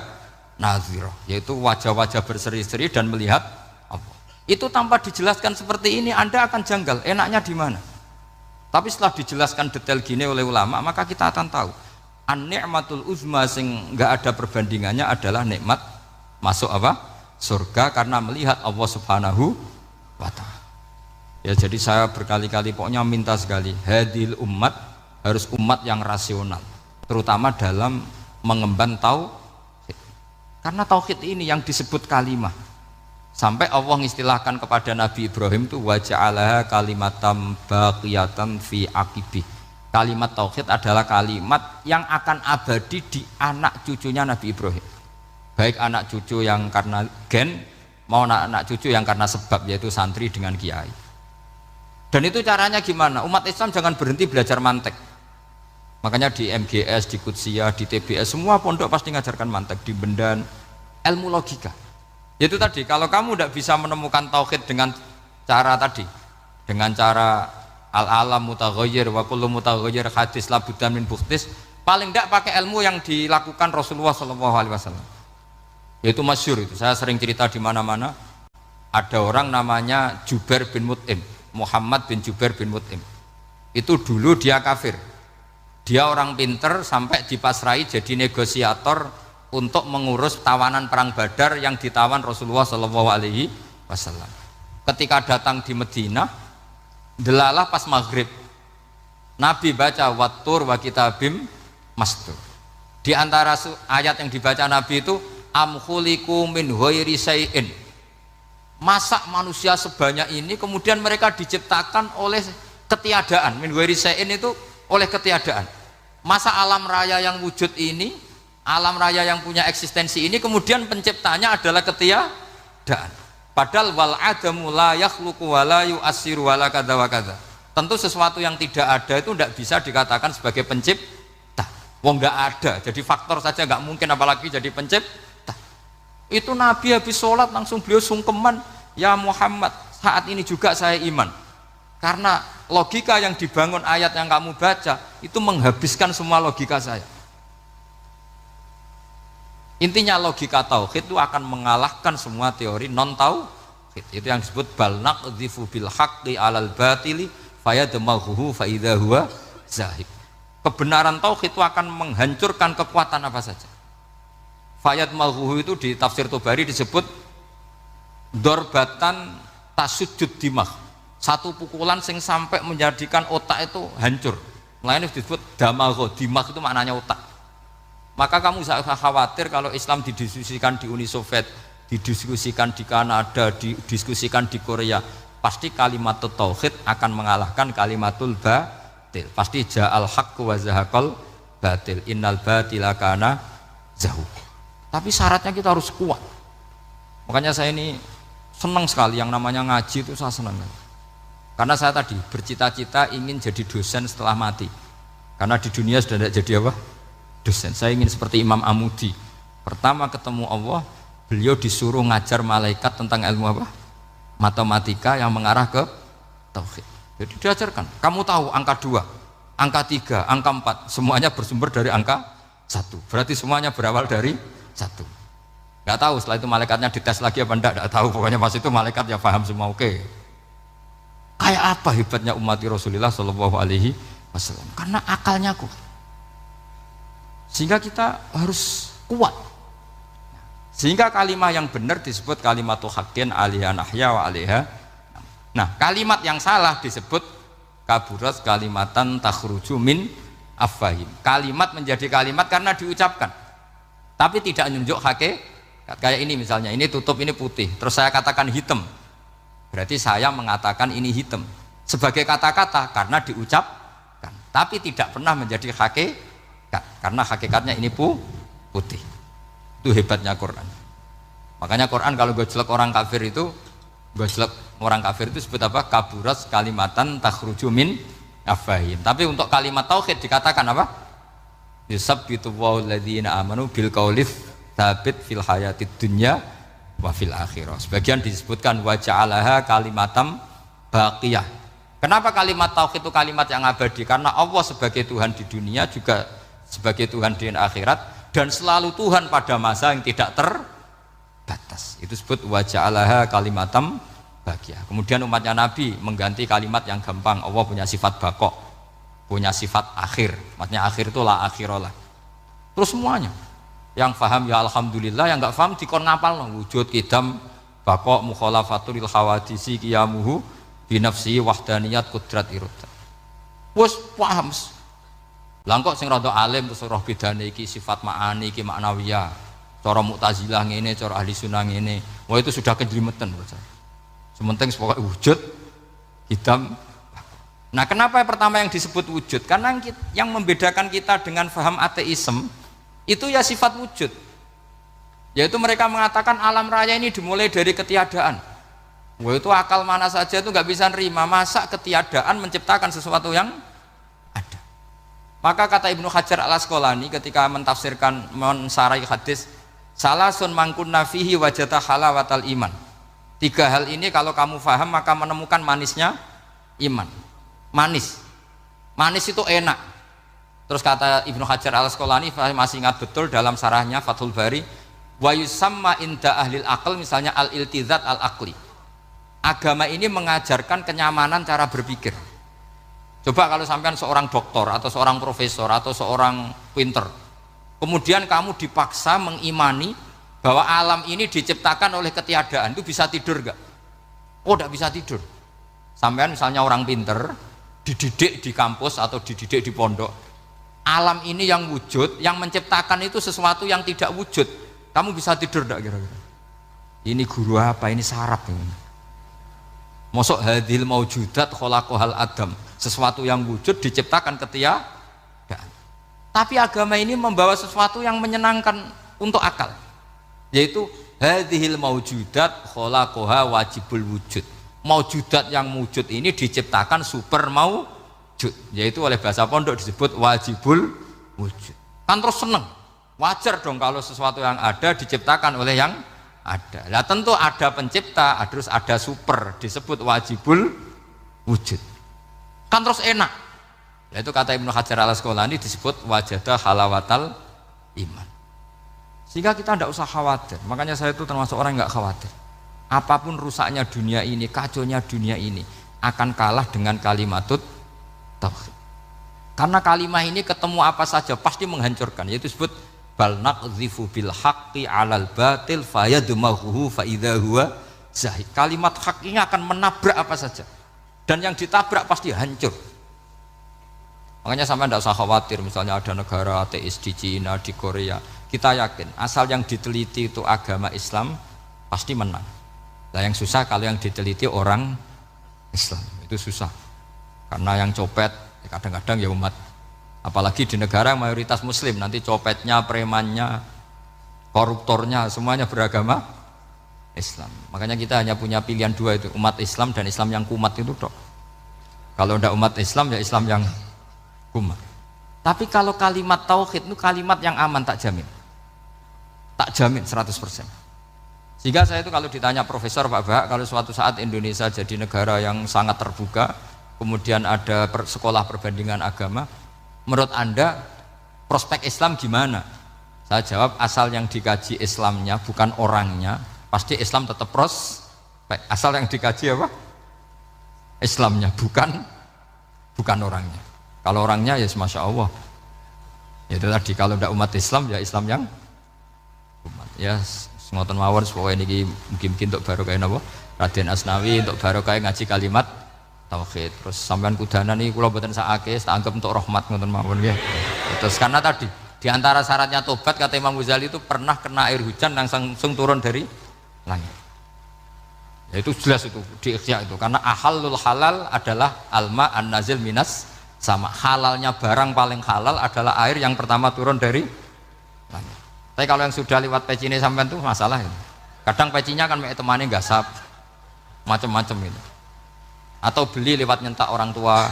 nadhirah, yaitu wajah-wajah berseri-seri dan melihat Allah. Itu tanpa dijelaskan seperti ini Anda akan janggal, enaknya di mana? Tapi setelah dijelaskan detail gini oleh ulama, maka kita akan tahu an-ni'matul uzma sing enggak ada perbandingannya adalah nikmat masuk apa? Surga karena melihat Allah Subhanahu wa Ta'ala. Ya jadi saya berkali-kali pokoknya minta sekali, hadil umat harus umat yang rasional, terutama dalam mengemban tauhid. Karena tauhid ini yang disebut kalimah. Sampai Allah mengistilahkan kepada Nabi Ibrahim itu wa ja'alaha kalimatam baqiyatan fi aqibih. Kalimat tauhid adalah kalimat yang akan abadi di anak cucunya Nabi Ibrahim. Baik anak cucu yang karena gen mau anak cucu yang karena sebab, yaitu santri dengan kiai. Dan itu caranya gimana? Umat Islam jangan berhenti belajar mantek. Makanya di MGS, di Qudsiyah, di TBS semua pondok pasti ngajarkan mantek, di Bendan ilmu logika. Itu tadi, kalau kamu tidak bisa menemukan tauhid dengan cara tadi, dengan cara al-alam mutaghayyir wa kullu mutaghayyir hadis la budda min bukhtis, paling tidak pakai ilmu yang dilakukan Rasulullah SAW. Yaitu masyhur itu, saya sering cerita di mana-mana. Ada orang namanya Jubair bin Mut'im, Muhammad bin Jubair bin Mut'im. Itu dulu dia kafir. Dia orang pinter sampai dipasrai jadi negosiator untuk mengurus tawanan perang Badar yang ditawan Rasulullah SAW. Ketika datang di Madinah, delalah pas maghrib, Nabi baca wattur wa kitabim mastur. Di antara ayat yang dibaca Nabi itu am khuliqu min ghairi syai'in. Masa manusia sebanyak ini kemudian mereka diciptakan oleh ketiadaan. Min ghairi syai'in itu oleh ketiadaan. Masa alam raya yang wujud ini, alam raya yang punya eksistensi ini kemudian penciptanya adalah ketiadaan. Padahal wal adamu la yakhluqu wa la yu'assiru wa la kadza wa kadza. Tentu sesuatu yang tidak ada itu tidak bisa dikatakan sebagai pencipta. Wong nggak ada, jadi faktor saja nggak mungkin apalagi jadi pencipta. Itu Nabi habis sholat langsung beliau sungkeman, ya Muhammad, saat ini juga saya iman. Karena logika yang dibangun ayat yang kamu baca itu menghabiskan semua logika saya. Intinya logika tauhid itu akan mengalahkan semua teori non tauhid. Itu yang disebut bal naqdhifu bil haqqi 'alal batili fayadmaghuhu fa idza huwa zahib. Kebenaran tauhid itu akan menghancurkan kekuatan apa saja. Fayadmaghuhu itu di tafsir Tobari disebut dorbatan tasujud dimah. Satu pukulan sing sampai menjadikan otak itu hancur. Lainnya disebut damagho, dimah itu maknanya otak. Maka kamu usah khawatir kalau Islam didiskusikan di Uni Soviet, didiskusikan di Kanada, didiskusikan di Korea, pasti kalimat tauhid akan mengalahkan kalimatul batil. Pasti ja'al haqqu wa zahaqal batil, innal batila kana zahuq. Tapi syaratnya kita harus kuat. Makanya saya ini senang sekali yang namanya ngaji itu, saya senang. Karena saya tadi bercita-cita ingin jadi dosen setelah mati. Karena di dunia sudah tidak jadi apa? Dosen. Saya ingin seperti Imam Amudi. Pertama ketemu Allah, beliau disuruh ngajar malaikat tentang ilmu apa? Matematika yang mengarah ke tauhid. Jadi diajarkan, kamu tahu angka 2, angka 3, angka 4, semuanya bersumber dari angka 1. Berarti semuanya berawal dari 1. Gak tahu setelah itu malaikatnya dites lagi apa enggak, tahu. Pokoknya pas itu malaikat ya paham semua, oke. Kayak apa hebatnya umat Rasulullah Shallallahu Alaihi Wasallam? Karena akalnya kuat. Sehingga kita harus kuat. Sehingga kalimat yang benar disebut kalimatul haqqin 'alaiha nahya wa 'alaiha. Nah, kalimat yang salah disebut kaburat kalimatan takhruju min afwahim. Kalimat menjadi kalimat karena diucapkan, tapi tidak menunjuk hakikat. Kayak ini misalnya, ini tutup, ini putih, terus saya katakan hitam. Berarti saya mengatakan ini hitam sebagai kata-kata karena diucapkan, tapi tidak pernah menjadi hakikat. Karena hakikatnya ini putih. Itu hebatnya Quran. Makanya Quran kalau gojlek orang kafir itu, gojlek orang kafir itu disebut apa? Kaburat kalimatan takhruju min afwahim. Tapi untuk kalimat tauhid dikatakan apa? Yusabbitu walladzina amanu bil qaulif tsabit fil hayatid dunya wa fil akhirah. Sebagian disebutkan wa ja'alaha kalimatam baqiyah. Kenapa kalimat tauhid itu kalimat yang abadi? Karena Allah sebagai Tuhan di dunia juga sebagai Tuhan di akhirat, dan selalu Tuhan pada masa yang tidak terbatas. Itu disebut wa ja'alaha kalimatam baqiyah. Kemudian umatnya Nabi mengganti kalimat yang gampang. Allah punya sifat baqo, punya sifat akhir. Maksudnya akhir itu la akhiralah. Terus semuanya yang paham ya alhamdulillah, yang enggak paham dikon ngapal wujud kidam baqo mukhalafatul hawadisi qiyamuhu binafsi wahdaniyat kudrat irada. Wes paham. Langkok sing rada alim terus roh bedane iki sifat ma'ani iki maknawiyah. Cara Mu'tazilah ngene, cara ahli sunnah ngene. Wah itu sudah kejlimetan bocah. Sementing pokoknya wujud hitam. Nah, kenapa pertama yang disebut wujud? Karena yang membedakan kita dengan paham ateisme itu ya sifat wujud. Yaitu mereka mengatakan alam raya ini dimulai dari ketiadaan. Wah itu akal mana saja itu nggak bisa nerima, masa ketiadaan menciptakan sesuatu yang ada. Maka kata Ibnu Hajar al Asqalani ketika mentafsirkan mensarai hadis Salasun mangkunna fihi wajata halawatal iman. 3 hal ini kalau kamu faham maka menemukan manisnya iman. Manis itu enak. Terus kata Ibnu Hajar al-Asqalani, masih ingat betul dalam sarahnya Fathul Bari, wa yusamma inda ahlil aql, misalnya al-iltizat al-aqli. Agama ini mengajarkan kenyamanan cara berpikir. Coba kalau sampean seorang doktor atau seorang profesor atau seorang pinter, kemudian kamu dipaksa mengimani bahwa alam ini diciptakan oleh ketiadaan, itu bisa tidur gak? Oh, tidak bisa tidur. Sampean misalnya orang pinter, dididik di kampus atau dididik di pondok, alam ini yang wujud, yang menciptakan itu sesuatu yang tidak wujud, kamu bisa tidur gak kira-kira? Ini guru apa? Ini sarap ini. Mosok hadil maujudat khalaqahal adam, sesuatu yang wujud diciptakan ketiadaan. Tapi agama ini membawa sesuatu yang menyenangkan untuk akal, yaitu hadhil maujudat khalaqaha wajibul wujud. Maujudat yang wujud ini diciptakan super maujud, yaitu oleh bahasa pondok disebut wajibul wujud. Kan terus seneng, wajar dong kalau sesuatu yang ada diciptakan oleh yang ada. Nah tentu ada pencipta, terus ada super, disebut wajibul wujud. Kan terus enak. Itu kata Ibnu Hajar al-Asqalani disebut wajada halawatal iman. Sehingga kita tidak usah khawatir. Makanya saya itu termasuk orang yang nggak khawatir. Apapun rusaknya dunia ini, kacaunya dunia ini, akan kalah dengan kalimatut tauhid. Karena kalimat ini ketemu apa saja pasti menghancurkan. Yaitu disebut bal naqdhifu bil haqqi 'alal batil fayadmaghuhu fa idza huwa zahid. Kalimat hak ini akan menabrak apa saja. Dan yang ditabrak pasti hancur. Makanya sampai tidak usah khawatir, misalnya ada negara ateis di Cina, di Korea, kita yakin asal yang diteliti itu agama Islam pasti menang. Nah yang susah kalau yang diteliti orang Islam, itu susah. Karena yang copet kadang-kadang ya umat, apalagi di negara yang mayoritas muslim, nanti copetnya, premannya, koruptornya semuanya beragama Islam. Makanya kita hanya punya pilihan 2 itu, umat Islam dan Islam yang kumat itu dok. Kalau tidak umat Islam ya Islam yang kumat. Tapi kalau kalimat tauhid itu kalimat yang aman, tak jamin 100%. Sehingga saya itu kalau ditanya profesor Pak Bahak, kalau suatu saat Indonesia jadi negara yang sangat terbuka, kemudian ada sekolah perbandingan agama, menurut Anda prospek Islam gimana? Saya jawab, asal yang dikaji Islamnya bukan orangnya, pasti Islam tetap prospek. Asal yang dikaji apa? Islamnya, bukan orangnya. Kalau orangnya ya Masya Allah, ya itu tadi, kalau tidak umat Islam ya Islam yang umat. Ya ngoten mawon, pokoknya ini mungkin untuk barokah napa Raden Asnawi, untuk barokah ngaji kalimat tauhid. Terus sampean kudanan nih kula mboten sakake, tak anggap untuk rahmat ngoten mawon nggih. Terus karena tadi di antara syaratnya tobat kata Imam Ghazali itu pernah kena air hujan langsung turun dari langit. Ya itu jelas itu di Ikhya itu, karena ahalul halal adalah alma an-nazil minas sama. Halalnya barang paling halal adalah air yang pertama turun dari langit. Tapi kalau yang sudah lewat peci ini sampai itu masalah itu. Kadang pecinya kan temannya gasap macam-macam itu, atau beli lewat nyentak orang tua,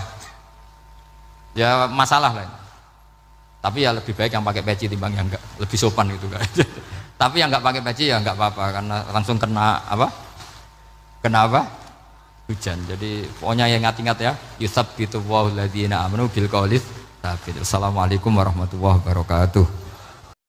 ya masalah lah. Tapi ya lebih baik yang pakai peci timbang yang enggak, lebih sopan gitu kan. Tapi yang enggak pakai peci ya enggak apa-apa, karena langsung kena apa? Hujan. Jadi pokoknya yang ingat-ingat ya, yusabbitu Allahu alladziina aamanu bil qawli tsabit. Assalamualaikum warahmatullahi wabarakatuh.